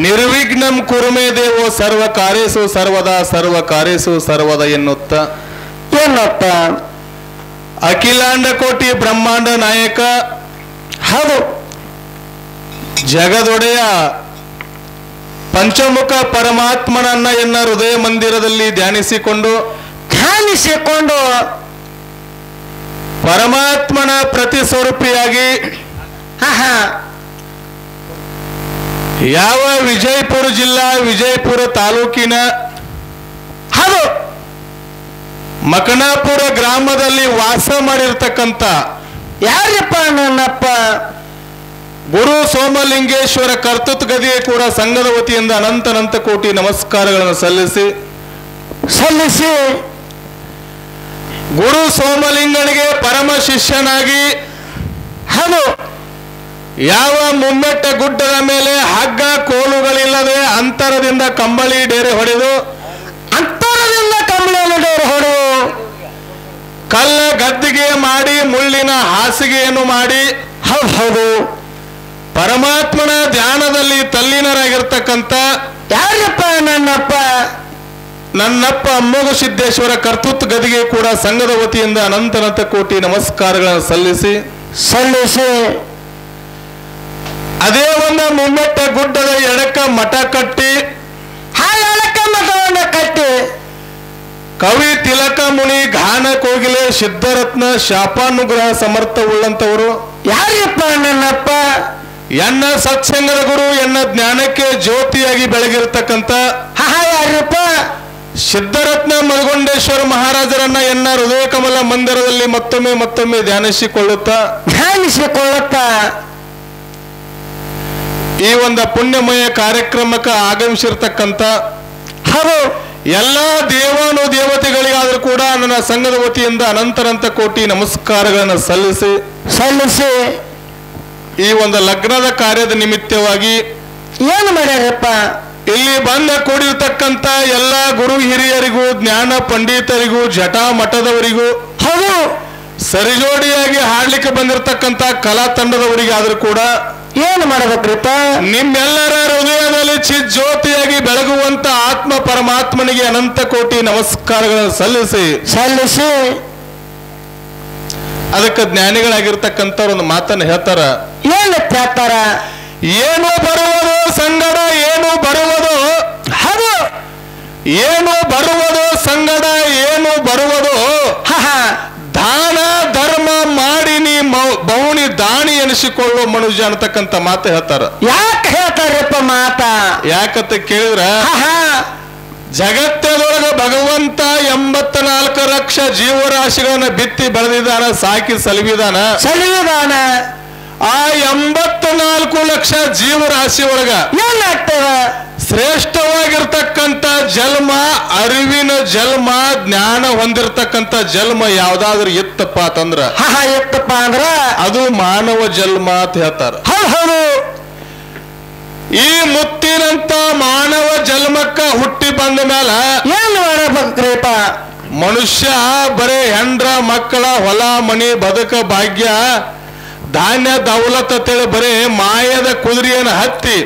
ನಿರ್ವಿಘ್ನಂ ಕುರುಮೇ ದೇವೋ ಸರ್ವ ಕಾರ್ಯೇಸು ಸರ್ವದಾ ಸರ್ವ ಕಾರ್ಯೇಸು ಸರ್ವದ ಎನ್ನುತ್ತ ಅಖಿಲಾಂಡ ಕೋಟಿ ಬ್ರಹ್ಮಾಂಡ ನಾಯಕ ಹೌದು ಜಗದೊಡೆಯ ಪಂಚಮುಖ ಪರಮಾತ್ಮನನ್ನ ಎನ್ನ ಹೃದಯ ಮಂದಿರದಲ್ಲಿ ಧ್ಯಾನಿಸಿಕೊಂಡು ಪರಮಾತ್ಮನ ಪ್ರತಿ ಸ್ವರೂಪಿಯಾಗಿ ಯಾವ ವಿಜಯಪುರ ಜಿಲ್ಲಾ ವಿಜಯಪುರ ತಾಲೂಕಿನ ಹೌದು ಮಕನಾಪುರ ಗ್ರಾಮದಲ್ಲಿ ವಾಸ ಮಾಡಿರ್ತಕ್ಕಂಥ ಯಾರಪ್ಪ ನನ್ನಪ್ಪ ಗುರು ಸೋಮಲಿಂಗೇಶ್ವರ ಕರ್ತೃತ್ ಗದಿಗೆ ಕೂಡ ಸಂಘದ ವತಿಯಿಂದ ಅನಂತ ಕೋಟಿ ನಮಸ್ಕಾರಗಳನ್ನು ಸಲ್ಲಿಸಿ ಗುರು ಸೋಮಲಿಂಗನಿಗೆ ಪರಮ ಶಿಷ್ಯನಾಗಿ ಹೌದು ಯಾವ ಮುಮ್ಮೆಟ್ಟ ಗುಡ್ಡದ ಮೇಲೆ ಹಗ್ಗ ಕೋಲುಗಳಿಲ್ಲದೆ ಅಂತರದಿಂದ ಕಂಬಳಿ ಡೇರೆ ಹೊಡೆದು ಕಲ್ಲ ಗದ್ದಿಗೆ ಮಾಡಿ ಮುಳ್ಳಿನ ಹಾಸಿಗೆಯನ್ನು ಮಾಡಿ ಹೌದು ಪರಮಾತ್ಮನ ಧ್ಯಾನದಲ್ಲಿ ತಲ್ಲೀನರಾಗಿರ್ತಕ್ಕಂಥ ಯಾರಪ್ಪ ನನ್ನಪ್ಪ ಅಮ್ಮೋಗ ಸಿದ್ದೇಶ್ವರ ಕರ್ತೃತ್ ಗದಿಗೆ ಕೂಡ ಸಂಘದ ವತಿಯಿಂದ ಅನಂತ ಕೋಟಿ ನಮಸ್ಕಾರಗಳನ್ನು ಸಲ್ಲಿಸಿ ಅದೇ ಒಂದು ಮುಮ್ಮೆಟ್ಟ ಗುಡ್ಡದ ಎಡಕ ಮಠ ಕಟ್ಟಿ ಕವಿ ತಿಲಕ ಮುನಿ ಗಾನ ಕೋಗಿಲೆ ಸಿದ್ಧರತ್ನ ಶಾಪಾನುಗ್ರಹ ಸಮರ್ಥ ಉಳ್ಳಂತವರು ಯಾರಪ್ಪ ನನ್ನಪ್ಪ ಎನ್ನ ಸತ್ಸಂಗದ ಗುರು ಎನ್ನ ಜ್ಞಾನಕ್ಕೆ ಜ್ಯೋತಿಯಾಗಿ ಬೆಳಗಿರ್ತಕ್ಕಂಥ ಯಾರಪ್ಪ ಸಿದ್ಧರತ್ನ ಮಲಗೊಂಡೇಶ್ವರ ಮಹಾರಾಜರನ್ನ ಎನ್ನ ಹೃದಯ ಕಮಲ ಮಂದಿರದಲ್ಲಿ ಮತ್ತೊಮ್ಮೆ ಧ್ಯಾನಿಸಿಕೊಳ್ಳುತ್ತಾ ಈ ಒಂದು ಪುಣ್ಯಮಯ ಕಾರ್ಯಕ್ರಮಕ್ಕೆ ಆಗಮಿಸಿರ್ತಕ್ಕಂಥ ಎಲ್ಲ ದೇವಾನು ದೇವತೆಗಳಿಗಾದರೂ ಕೂಡ ನನ್ನ ಸಂಘದ ವತಿಯಿಂದ ಅನಂತ ಕೋಟಿ ನಮಸ್ಕಾರಗಳನ್ನು ಸಲ್ಲಿಸಿ ಈ ಒಂದು ಲಗ್ನದ ಕಾರ್ಯದ ನಿಮಿತ್ತವಾಗಿ ಏನು ಮಾಡ್ಯಾರಪ್ಪ ಇಲ್ಲಿ ಬಂದ ಕೂಡಿರ್ತಕ್ಕಂಥ ಎಲ್ಲ ಗುರು ಹಿರಿಯರಿಗೂ ಜ್ಞಾನ ಪಂಡಿತರಿಗೂ ಜಟಾ ಮಠದವರಿಗೂ ಹೌದು ಸರಿಜೋಡಿಯಾಗಿ ಹಾಡ್ಲಿಕ್ಕೆ ಬಂದಿರತಕ್ಕಂಥ ಕಲಾ ತಂಡದವರಿಗಾದ್ರೂ ಕೂಡ ಏನು ಮಾಡಬೇಕ್ರಿಪ್ಪ ನಿಮ್ಮೆಲ್ಲರ ಹೃದಯದಲ್ಲಿ ಚಿಜ್ಯೋತಿಯಾಗಿ ಬೆಳಗುವಂತ ಆತ್ಮ ಪರಮಾತ್ಮನಿಗೆ ಅನಂತ ಕೋಟಿ ನಮಸ್ಕಾರಗಳನ್ನು ಸಲ್ಲಿಸಿ ಅದಕ್ಕೆ ಜ್ಞಾನಿಗಳಾಗಿರ್ತಕ್ಕಂಥ ಒಂದು ಮಾತನ್ನು ಹೇಳ್ತಾರ ಏನು ಬರುವುದು ಸಂಗಡ ಏನು ಬರುವುದು ಏನು ಬರುವುದು ಸಂಗಡ ಏನು ಬರುವುದು ದಾನ ಧರ್ಮ ಮಾಡಿ ನೀ ಬಹುನಿ ದಾನಿ ಎನಿಸಿಕೊಳ್ಳುವ ಮನುಜ ಅನ್ನತಕ್ಕಂಥ ಮಾತು ಹೇಳ್ತಾರ ಯಾಕೆ ಹೇಳ್ತಾರಪ್ಪ ಯಾಕಂತ ಕೇಳಿದ್ರ ಜಗತ್ತದೊಳಗ ಭಗವಂತ 84 ಲಕ್ಷ ಜೀವರಾಶಿಗಳನ್ನ ಬಿತ್ತಿ ಬೆಳೆದಿದ್ದಾನ ಸಾಕಿ ಸಲುವಿದಾನ ಆ 84 ಲಕ್ಷ ಜೀವರಾಶಿ ಒಳಗ ಏನಾಗ್ತದ ಶ್ರೇಷ್ಠವಾಗಿರ್ತಕ್ಕಂಥ ಜನ್ಮ ಅರಿವಿನ ಜನ್ಮ ಜ್ಞಾನ ಹೊಂದಿರತಕ್ಕಂಥ ಜನ್ಮ ಯಾವ್ದಾದ್ರು ಇತ್ತಪ್ಪ ಅಂತಂದ್ರ ಅದು ಮಾನವ ಜನ್ಮ ಅಂತ ಹೇಳ್ತಾರ ಈ ಮುತ್ತಿನಂತ ಮಾನವ ಜನ್ಮಕ್ಕ ಹುಟ್ಟಿ ಬಂದ ಮೇಲ ಏನು ಮಾಡಬೇಕ್ರಿಪ್ಪ ಮನುಷ್ಯ ಬರೇ ಹೆಂಡ್ರ ಮಕ್ಕಳ ಹೊಲ ಮನಿ ಬದುಕ ಭಾಗ್ಯ ಧಾನ್ಯ ದೌಲತ್ ಅಂತೇಳಿ ಬರೇ ಮಾಯದ ಕುದುರೆಯನ್ನು ಹತ್ತಿ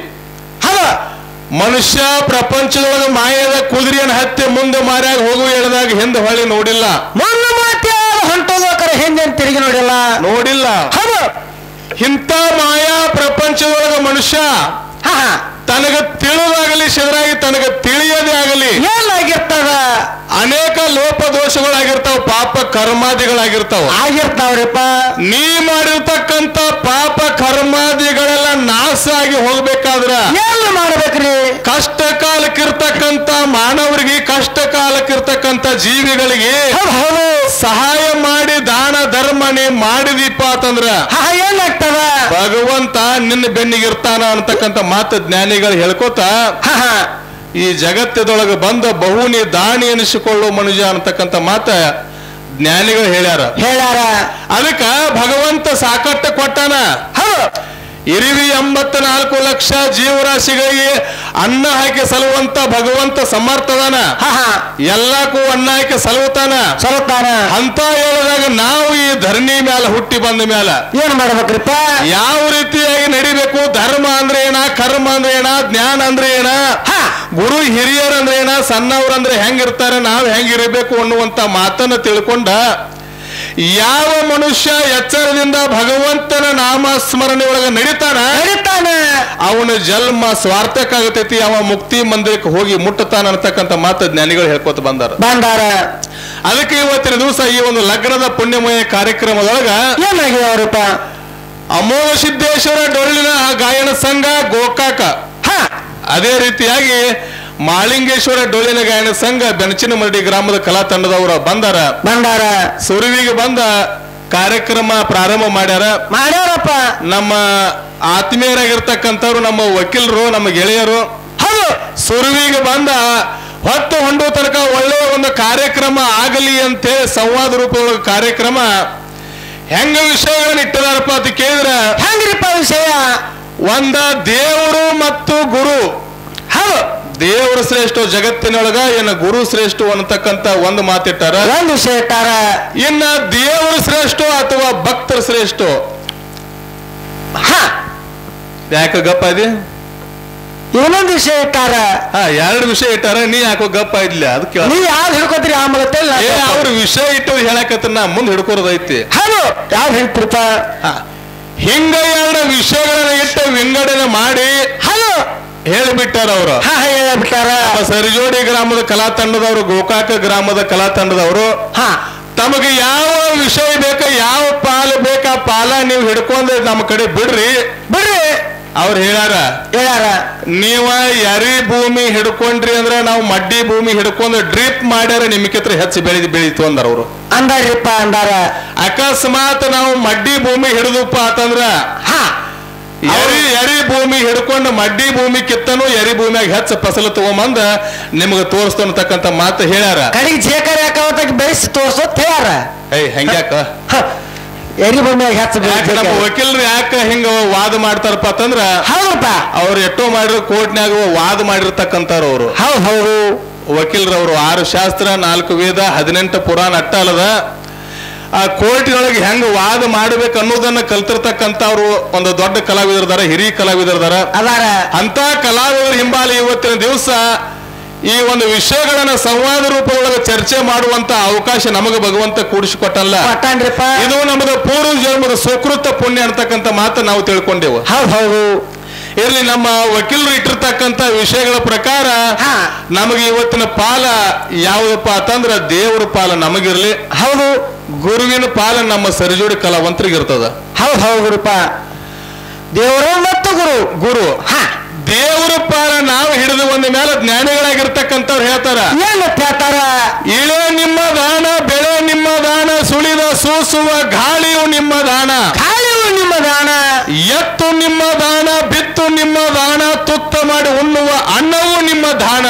ಮನುಷ್ಯ ಪ್ರಪಂಚದೊಳಗೆ ಮಾಯದ ಕುದುರೆಯನ್ನು ಹತ್ತಿ ಮುಂದೆ ಮಾರ್ಯಾಗ ಹೋಗುವ ಹೇಳಿದಾಗ ಹಿಂದೆ ಹೊಳ್ಳಿ ನೋಡಿಲ್ಲ ಹೊಂಟೋದಕ್ರೆ ಹಿಂದೆ ತಿರುಗಿ ನೋಡಿಲ್ಲ ಇಂಥ ಮಾಯಾ ಪ್ರಪಂಚದೊಳಗೆ ಮನುಷ್ಯ ತನಗ ತಿಳಿದಾಗಲಿ ಶರಾಗಿ ತನಗ ತಿಳಿಯದೇ ಆಗಲಿ ಏನಾಗಿರ್ತದ ಅನೇಕ ಲೋಪದೋಷಗಳಾಗಿರ್ತಾವ ಪಾಪ ಕರ್ಮಾದಿಗಳಾಗಿರ್ತಾವ್ರಿಪ್ಪ ನೀ ಮಾಡಿರ್ತಕ್ಕಂಥ ಪಾಪ ಕರ್ಮಾದಿಗಳೆಲ್ಲ ನಾಶ ಆಗಿ ಹೋಗ್ಬೇಕಾದ್ರ ಏನು ಮಾಡ್ಬೇಕ್ರಿ ಕಷ್ಟ ಕಾಲಕ್ಕಿರ್ತಕ್ಕಂಥ ಮಾನವರಿಗೆ ಕಷ್ಟ ಕಾಲಕ್ಕಿರ್ತಕ್ಕಂಥ ಜೀವಿಗಳಿಗೆ ಸಹಾಯ ಮಾಡಿ ದಾನ ಧರ್ಮ ನೀ ಮಾಡಿದೀಪ ಅಂತಂದ್ರ ಏನಾಗ್ತದ ಭಗವಂತ ನಿನ್ನ ಬೆನ್ನಿಗಿರ್ತಾನ ಅಂತಕ್ಕಂಥ ಮಾತು ಜ್ಞಾನಿಗಳು ಹೇಳ್ಕೋತ ಈ ಜಗತ್ತದೊಳಗೆ ಬಂದ ಬಹುನಿ ದಾನಿ ಎನಿಸಿಕೊಳ್ಳುವ ಮನುಜ ಅಂತಕ್ಕಂಥ ಮಾತ ಜ್ಞಾನಿಗಳು ಹೇಳ್ಯಾರ ಅದಕ್ಕ ಭಗವಂತ ಸಾಕಟ್ಟ ಕೊಟ್ಟಾನ ಇರಿವಿ 84 ಲಕ್ಷ ಜೀವರಾಶಿಗಳಿಗೆ ಅನ್ನ ಹಾಕಿ ಸಲುವಂತ ಭಗವಂತ ಸಮರ್ಥದಾನ ಎಲ್ಲಕ್ಕೂ ಅನ್ನ ಹಾಕಿ ಸಲುತ್ತಾನ ಅಂತ ಹೇಳಿದಾಗ ನಾವು ಈ ಧರಣಿ ಮ್ಯಾಲ ಹುಟ್ಟಿ ಬಂದ ಮ್ಯಾಲ ಏನ್ ಮಾಡ್ಬೇಕ್ರಿಪ್ಪ ಯಾವ ರೀತಿಯಾಗಿ ನಡಿಬೇಕು ಧರ್ಮ ಅಂದ್ರೆ ಏನ ಧರ್ಮ ಅಂದ್ರೆ ಏನ, ಜ್ಞಾನ ಅಂದ್ರೆ ಏನ, ಗುರು ಹಿರಿಯರ್ ಅಂದ್ರೆ ಏನ, ಸಣ್ಣವ್ರಂದ್ರೆ ಹೆಂಗಿರ್ತಾರೆ, ನಾವ್ ಹೆಂಗಿರಬೇಕು ಅನ್ನುವಂತ ಮಾತನ್ನ ತಿಳ್ಕೊಂಡ ಯಾವ ಮನುಷ್ಯ ಎಚ್ಚರದಿಂದ ಭಗವಂತನ ನಾಮ ಸ್ಮರಣೆ ಒಳಗ ನಡೀತಾನ ಅವನ ಜನ್ಮ ಸ್ವಾರ್ಥಕ್ಕಾಗತೈತಿ, ಅವ ಮುಕ್ತಿ ಮಂದಿರಕ್ಕೆ ಹೋಗಿ ಮುಟ್ಟತಾನ ಅಂತಕ್ಕಂಥ ಮಾತು ಜ್ಞಾನಿಗಳು ಹೇಳ್ಕೊತ ಬಂದಾರ. ಅದಕ್ಕೆ ಇವತ್ತಿನ ದಿವಸ ಈ ಒಂದು ಲಗ್ನದ ಪುಣ್ಯಮಯ ಕಾರ್ಯಕ್ರಮದೊಳಗ ಏನಾಗಿದವರಪ್ಪ, ಅಮೋಘ ಸಿದ್ದೇಶ್ವರ ಡೊಳ್ಳಿನ ಗಾಯನ ಸಂಘ ಗೋಕಾಕ, ಅದೇ ರೀತಿಯಾಗಿ ಮಾಳಿಂಗೇಶ್ವರ ಡೊಳ್ಳಿನ ಗಾಯನ ಸಂಘ ಬೆನಚಿನಮರಡಿ ಗ್ರಾಮದ ಕಲಾ ತಂಡದವರು ಬಂದಾರ. ಸುರುವಿಗೆ ಬಂದ ಕಾರ್ಯಕ್ರಮ ಪ್ರಾರಂಭ ಮಾಡ್ಯಾರಪ್ಪ. ನಮ್ಮ ಆತ್ಮೀಯರಾಗಿರ್ತಕ್ಕಂಥವ್ರು, ನಮ್ಮ ವಕೀಲರು, ನಮ್ಮ ಗೆಳೆಯರು ಸುರುವಿಗೆ ಬಂದ ಹೊತ್ತು ಹೊಂಡು ತನಕ ಒಳ್ಳೆಯ ಒಂದು ಕಾರ್ಯಕ್ರಮ ಆಗಲಿ ಅಂತೇಳಿ ಸಂವಾದ ರೂಪದೊಳಗೆ ಕಾರ್ಯಕ್ರಮ ಹೆಂಗ ವಿಷಯಗಳನ್ನ ಇಟ್ಟದಾರಪ್ಪ ಅಂತ ಕೇಳಿದ್ರ ಹೆಂಗ್ರಿಪ್ಪ ವಿಷಯ? ಒಂದ ದೇವರು ಮತ್ತು ಗುರು. ದೇವರು ಶ್ರೇಷ್ಠ ಜಗತ್ತಿನೊಳಗ, ಏನ ಗುರು ಶ್ರೇಷ್ಠ ಅನ್ನತಕ್ಕಂತ ಒಂದು ಮಾತಿಟ್ಟಾರ, ಒಂದು ವಿಷಯ ಇಟ್ಟಾರ. ಇನ್ನ ದೇವರು ಶ್ರೇಷ್ಠ ಅಥವಾ ಭಕ್ತರು ಶ್ರೇಷ್ಠ? ಯಾಕ ಗಪ್ಪ ಇದೆ? ಇನ್ನೊಂದು ವಿಷಯ ಇಟ್ಟಾರ. ಎರಡು ವಿಷಯ ಇಟ್ಟಾರ, ನೀ ಯಾಕೋ ಗಪ್ಪ ಇದ್ಲ? ಅದಕ್ಕೆ ನೀವ್ ಯಾವ್ದು ಹಿಡ್ಕೋತೀರಿ? ಅವ್ರ ವಿಷಯ ಇಟ್ಟು ಹೇಳಕತ್ತ ನಾ ಮುಂದೆ ಹಿಡ್ಕೋದೈತಿ. ಯಾವ್ದು ಹೇಳ್ತಿರಪ್ಪ? ಹಿಂಗ ಎರಡು ವಿಷಯಗಳನ್ನ ಇಟ್ಟು ವಿಂಗಡಣೆ ಮಾಡಿ ಹೇಳಿಬಿಟ್ಟಾರ ಅವರು. ಹೇಳ್ಬಿಟ್ಟಾರ. ಸರಿಜೋಡಿ ಗ್ರಾಮದ ಕಲಾ ತಂಡದವರು, ಗೋಕಾಕ ಗ್ರಾಮದ ಕಲಾ ತಂಡದವರು ತಮಗೆ ಯಾವ ವಿಷಯ ಬೇಕ, ಯಾವ ಪಾಲು ಬೇಕಾ ಪಾಲ ನೀವು ಹಿಡ್ಕೊಂಡ್ ನಮ್ಮ ಕಡೆ ಬಿಡ್ರಿ ಅವ್ರು ಹೇಳ್ಯಾರ. ನೀವ ಎರಿ ಭೂಮಿ ಹಿಡ್ಕೊಂಡ್ರಿ ಅಂದ್ರ ನಾವು ಮಡ್ಡಿ ಭೂಮಿ ಹಿಡ್ಕೊಂಡು ಡ್ರಿಪ್ ಮಾಡ್ಯಾರ ನಿಮ್ಕಿತ್ರ ಹೆಚ್ಚು ಬೆಳೀತು ಅಂದಾರ ಅವರು. ಅಂದಾರ. ಅಕಸ್ಮಾತ್ ನಾವು ಮಡ್ಡಿ ಭೂಮಿ ಹಿಡಿದಪ್ಪ ಅಂತಂದ್ರ ಎರಿ ಭೂಮಿ ಹಿಡ್ಕೊಂಡು ಮಡ್ಡಿ ಭೂಮಿ ಕಿತ್ತನು ಎರಿ ಭೂಮಿಯಾಗ ಹೆಚ್ಚು ಫಸಲು ತಗೊಂಬಂದ ನಿಮ್ಗೆ ತೋರಿಸ್ತಕ್ಕಂತ ಮಾತು ಹೇಳ್ಯಾರ. ಕಡೆಗೆ ಜೇಕರ್ ಯಾಕ ಬೆಳೆಸಿ ತೋರ್ಸೋತ್ ಹೇಳ್ಯಾರ. ಹೆಂಗ್ಯಾಕ ಎರಿ ಭೂಮಿಯಾಗ ಹೆಚ್ಚು ನಮ್ಮ ವಕೀಲರು ಯಾಕ ಹಿಂಗ ವಾದ ಮಾಡ್ತಾರಪ್ಪ ಅಂತಂದ್ರ ಅವ್ರು ಎಷ್ಟೋ ಮಾಡಿರೋ ಕೋರ್ಟ್ನ್ಯಾಗ ವಾದ ಮಾಡಿರ್ತಕ್ಕಂಥವ್ರು ಅವರು. ಹೌದು ವಕೀಲರವರು 6 ಶಾಸ್ತ್ರ 4 ವೇದ 18 ಪುರಾಣ ಅಟ್ಟ ಅಲ್ಲದ. ಆ ಕೋರ್ಟಿನೊಳಗೆ ಹೆಂಗ ವಾದ ಮಾಡ್ಬೇಕು ಅನ್ನೋದನ್ನ ಕಲ್ತಿರ್ತಕ್ಕಂಥವ್ರು ಒಂದು ದೊಡ್ಡ ಕಲಾವಿದರದಾರ, ಹಿರಿಯ ಕಲಾವಿದರದಾರ. ಅಂತ ಕಲಾವಿದರ ಹಿಂಬಾಲಿ ಇವತ್ತಿನ ದಿವಸ ಈ ಒಂದು ವಿಷಯಗಳನ್ನ ಸಂವಾದ ರೂಪದೊಳಗೆ ಚರ್ಚೆ ಮಾಡುವಂತ ಅವಕಾಶ ನಮಗೆ ಭಗವಂತ ಕೂಡಿಸಿಕೊಟ್ಟಲ್ಲ. ಇದು ನಮ್ಮದು ಪೂರ್ವ ಜನ್ಮದ ಸುಕೃತ ಪುಣ್ಯ ಅಂತಕ್ಕಂಥ ಮಾತು ನಾವು ತಿಳ್ಕೊಂಡೆವು. ಹೌದು. ಇರ್ಲಿ, ನಮ್ಮ ವಕೀಲರು ಇಟ್ಟಿರ್ತಕ್ಕಂಥ ವಿಷಯಗಳ ಪ್ರಕಾರ ನಮಗೆ ಇವತ್ತಿನ ಪಾಲ ಯಾವುದಪ್ಪ ಅಂತಂದ್ರ ದೇವರ ಪಾಲ ನಮಗಿರ್ಲಿ. ಹೌದು. ಗುರುವಿನ ಪಾಲ ನಮ್ಮ ಸರಿಜೋಡಿ ಕಲಾವಂತರಿಗಿರ್ತದ. ಹೌದಪ್ಪ. ದೇವರು ಮತ್ತು ಗುರು. ದೇವರ ಪಾಲ ನಾವು ಹಿಡಿದು ಒಂದ ಮೇಲೆ ಜ್ಞಾನಿಗಳಾಗಿರ್ತಕ್ಕಂಥವ್ರು ಹೇಳ್ತಾರ, ಇಳೆ ನಿಮ್ಮ ದಾನ, ಬೆಳೆ ನಿಮ್ಮ ದಾನ, ಸುಳಿದ ಸೂಸುವ ಗಾಳಿಯು ನಿಮ್ಮ ದಾನ, ಎತ್ತು ನಿಮ್ಮ ದಾನ, ಬಿತ್ತು ನಿಮ್ಮ ದಾನ, ತುತ್ತ ಮಾಡಿ ಉಣ್ಣುವ ಅನ್ನವೂ ನಿಮ್ಮ ದಾನ.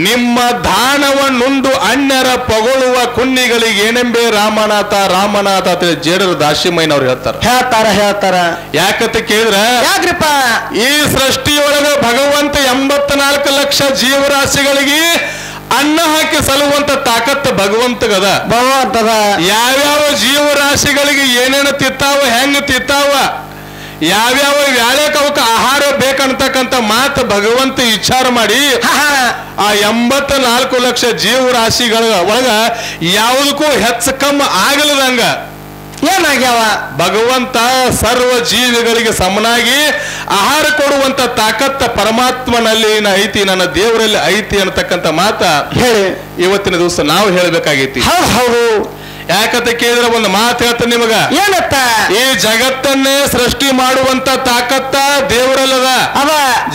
ನಿಮ್ಮ ದಾನವನ್ನುಂಡು ಅನ್ಯರ ಪಗೊಳ್ಳುವ ಕುನ್ನಿಗಳಿಗೆ ಏನೆಂಬೆ ರಾಮನಾಥ ರಾಮನಾಥ ಅಂತ ಜೇಡರ ದಾಸಿಮಯ್ಯನವ್ರು ಹೇಳ್ತಾರ. ಯಾಕಂತ ಕೇಳಿದ್ರ, ಯಾಕ್ರಿಪ್ಪ ಈ ಸೃಷ್ಟಿಯೊಳಗ ಭಗವಂತ 84 ಲಕ್ಷ ಜೀವರಾಶಿಗಳಿಗೆ ಅನ್ನ ಹಾಕಿ ಸಲುವಂತ ತಾಕತ್ತು ಭಗವಂತಗದ. ಯಾವ್ಯಾವ ಜೀವರಾಶಿಗಳಿಗೆ ಏನೇನು ತಿತ್ತಾವ, ಹೆಂಗ ತಿತ್ತಾವ, ಯಾವ್ಯಾವ ವ್ಯಾಳ್ಯಕ್ಕೆ ಅವಕ್ಕೆ ಆಹಾರ ಬೇಕಂತಕ್ಕಂಥ ಮಾತು ಭಗವಂತ ವಿಚಾರ ಮಾಡಿ ಆ 84 ಲಕ್ಷ ಜೀವರಾಶಿಗಳ ಒಳಗ ಯಾವುದಕ್ಕೂ ಹೆಚ್ಚು ಕಮ್ಮಿ ಆಗಲದಂಗ ಏನಾಗ್ಯಾವ ಭಗವಂತ ಸರ್ವ ಜೀವಿಗಳಿಗೆ ಸಮನಾಗಿ ಆಹಾರ ಕೊಡುವಂತ ತಾಕತ್ತ ಪರಮಾತ್ಮನಲ್ಲಿ ಐತಿ, ನನ್ನ ದೇವರಲ್ಲಿ ಐತಿ ಅನ್ನತಕ್ಕಂಥ ಮಾತ ಹೇಳಿ ಇವತ್ತಿನ ದಿವಸ ನಾವು ಹೇಳಬೇಕಾಗೈತಿ. ಹೌದು. ಯಾಕಂತ ಕೇಳಿದ್ರೆ ಒಂದು ಮಾತು ಹೇಳ್ತ ನಿಮಗ, ಏನತ್ತ? ಈ ಜಗತ್ತನ್ನೇ ಸೃಷ್ಟಿ ಮಾಡುವಂತ ತಾಕತ್ತ ದೇವರಲ್ಲದ,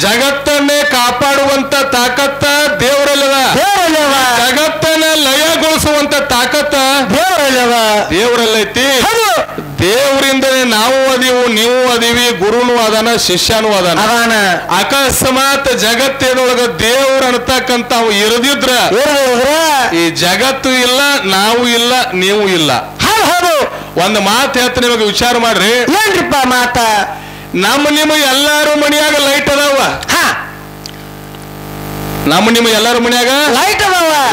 ಜಗತ್ತನ್ನೇ ಕಾಪಾಡುವಂತ ತಾಕತ್ತ ದೇವರಲ್ಲದ, ಜಗತ್ತನ್ನ ಲಯಗೊಳಿಸುವಂತ ತಾಕತ್ತ ದೇವರಲ್ಲೈತಿ. ದೇವರಿಂದನೇ ನಾವು ಅದೀವು, ನೀವು ಅದೀವಿ, ಗುರುನು ಅದಾನ, ಶಿಷ್ಯನೂ ಅದಾನ. ಅಕಸ್ಮಾತ್ ಜಗತ್ತಿನೊಳಗ ದೇವ್ರ ಅನ್ನತಕ್ಕಂತ ಇರದಿದ್ರ ಈ ಜಗತ್ತು ಇಲ್ಲ, ನಾವು ಇಲ್ಲ, ನೀವು ಇಲ್ಲ. ಒಂದು ಮಾತು ಹೇಳ್ತೀನಿ, ನಿಮಗೆ ವಿಚಾರ ಮಾಡ್ರಿ. ಏನ್ರಿಪ್ಪ ಮಾತ? ನಿಮ್ಮ ಎಲ್ಲಾರು ಮನಿಯಾಗ ಲೈಟ್ ಅದಾವ. ನಿಮ್ಮ ಎಲ್ಲಾರು ಮನಿಯಾಗ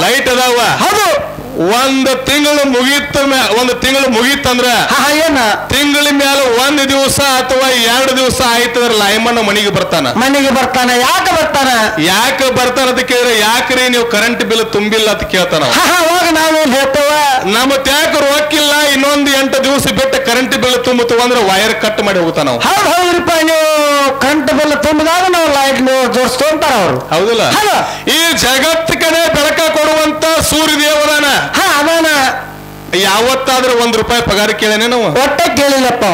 ಲೈಟ್ ಅದಾವ. ಹೌದು. ಒಂದು ತಿಂಗಳು ಮುಗೀತಂದ್ರ ಹಾ ಏನ ತಿಂಗಳ ಮೇಲೆ ಒಂದ್ ದಿವಸ ಅಥವಾ 2 ದಿವಸ ಆಯ್ತಂದ್ರ ಲೈಮನ್ ಮನೆಗೆ ಬರ್ತಾನ. ಮನೆಗೆ ಬರ್ತಾನ. ಯಾಕೆ ಬರ್ತಾನ? ಯಾಕೆ ಬರ್ತಾನ ಅಂತ ಕೇಳಿದ್ರೆ, ಯಾಕ್ರಿ ನೀವು ಕರೆಂಟ್ ಬಿಲ್ ತುಂಬಿಲ್ಲ ಅಂತ ಕೇಳ್ತಾನ. ಹೋಗಿ ನಾವು ಹೇಳ್ತೇವ, ನಮ್ಮ ತ್ಯಾಕ ರೊಕ್ಕಿಲ್ಲ, ಇನ್ನೊಂದು 8 ದಿವಸ ಬಿಟ್ಟು ಕರೆಂಟ್ ಬಿಲ್ ತುಂಬುತ್ತವ ಅಂದ್ರೆ ವೈರ್ ಕಟ್ ಮಾಡಿ ಹೋಗ್ತಾನ. ಹೌದ್ರಿಪ್ಪ, ನೀವು ಕರೆಂಟ್ ಬಿಲ್ ತುಂಬಿದಾಗ ನಾವು ಲೈಟ್ ಜೋಡಿಸ್ಕೊಂತಾರ ಅವ್ರು. ಹೌದಿಲ್ಲ? ಈ ಜಗತ್ತ ಕಡೆ ಬೆಳಕ ಕೊಡುವಂತ ಸೂರ್ಯ ದೇವದಾನ. ಅದಾನ. ಯಾವತ್ತಾದ್ರೂ ₹1 ಪಗಾರ ಕೇಳೇನೆ ನಾವು? ಒಟ್ಟ ಕೇಳಿಲ್ಲಪ್ಪ.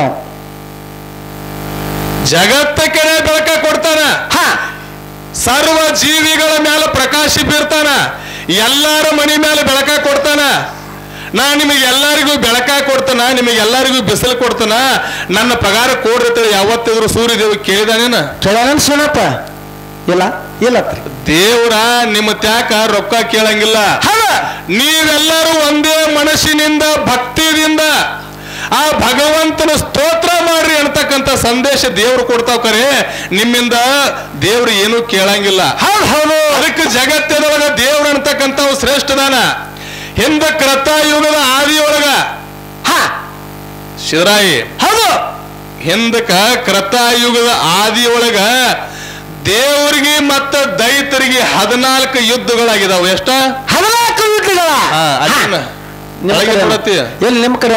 ಜಗತ್ತ ಕಡೆ ಬೆಳಕ ಕೊಡ್ತಾನ. ಸರ್ವ ಜೀವಿಗಳ ಮೇಲೆ ಪ್ರಕಾಶ ಬೀರ್ತಾನ. ಎಲ್ಲಾರ ಮನೆ ಮೇಲೆ ಬೆಳಕ ಕೊಡ್ತಾನ. ನಾ ನಿಮಗೆ ಎಲ್ಲರಿಗೂ ಬೆಳಕ ಕೊಡ್ತಾನ, ನಿಮಗೆ ಎಲ್ಲರಿಗೂ ಬಿಸಿಲು ಕೊಡ್ತಾನ, ನನ್ನ ಪಗಾರ ಕೊಡ್ರಿ ಯಾವತ್ತಿದ್ರು ಸೂರ್ಯ ದೇವ ಕೇಳಿದಾನೇನ? ಕೇಳ ಸುನಪ್ಪ. ಇಲ್ಲ ಇಲ್ಲ ದೇವ್ರ ನಿಮ್ಮ ತ್ಯಾಕ ರೊಕ್ಕ ಕೇಳಂಗಿಲ್ಲ. ನೀವೆಲ್ಲರೂ ಒಂದೇ ಮನಸ್ಸಿನಿಂದ ಭಕ್ತಿಯಿಂದ ಆ ಭಗವಂತನ ಸ್ತೋತ್ರ ಮಾಡ್ರಿ ಅಂತಕ್ಕಂಥ ಸಂದೇಶ ದೇವ್ರು ಕೊಡ್ತಾವ. ಕರೆ ನಿಮ್ಮಿಂದ ದೇವ್ರು ಏನು ಕೇಳಂಗಿಲ್ಲ. ಹೌದು. ಅದಕ್ಕೆ ಜಗತ್ತಿನೊಳಗ ದೇವ್ರು ಅಂತಕ್ಕಂಥ ಶ್ರೇಷ್ಠದಾನ. ಹಿಂದ ಕೃತಯುಗದ ಆದಿಯೊಳಗ ಶಿವರಾಯಿ, ಹೌದು, ಹಿಂದಕ ಕೃತಯುಗದ ಆದಿಯೊಳಗ ದೇವರಿಗೆ ಮತ್ತು ದೈತರಿಗೆ 14 ಯುದ್ಧಗಳಾಗಿದಾವ. ಎಷ್ಟ? 14 ಯುದ್ಧಗಳ. ಎಲ್ಲಿ ನಿಮ್ಮ ಕಡೆ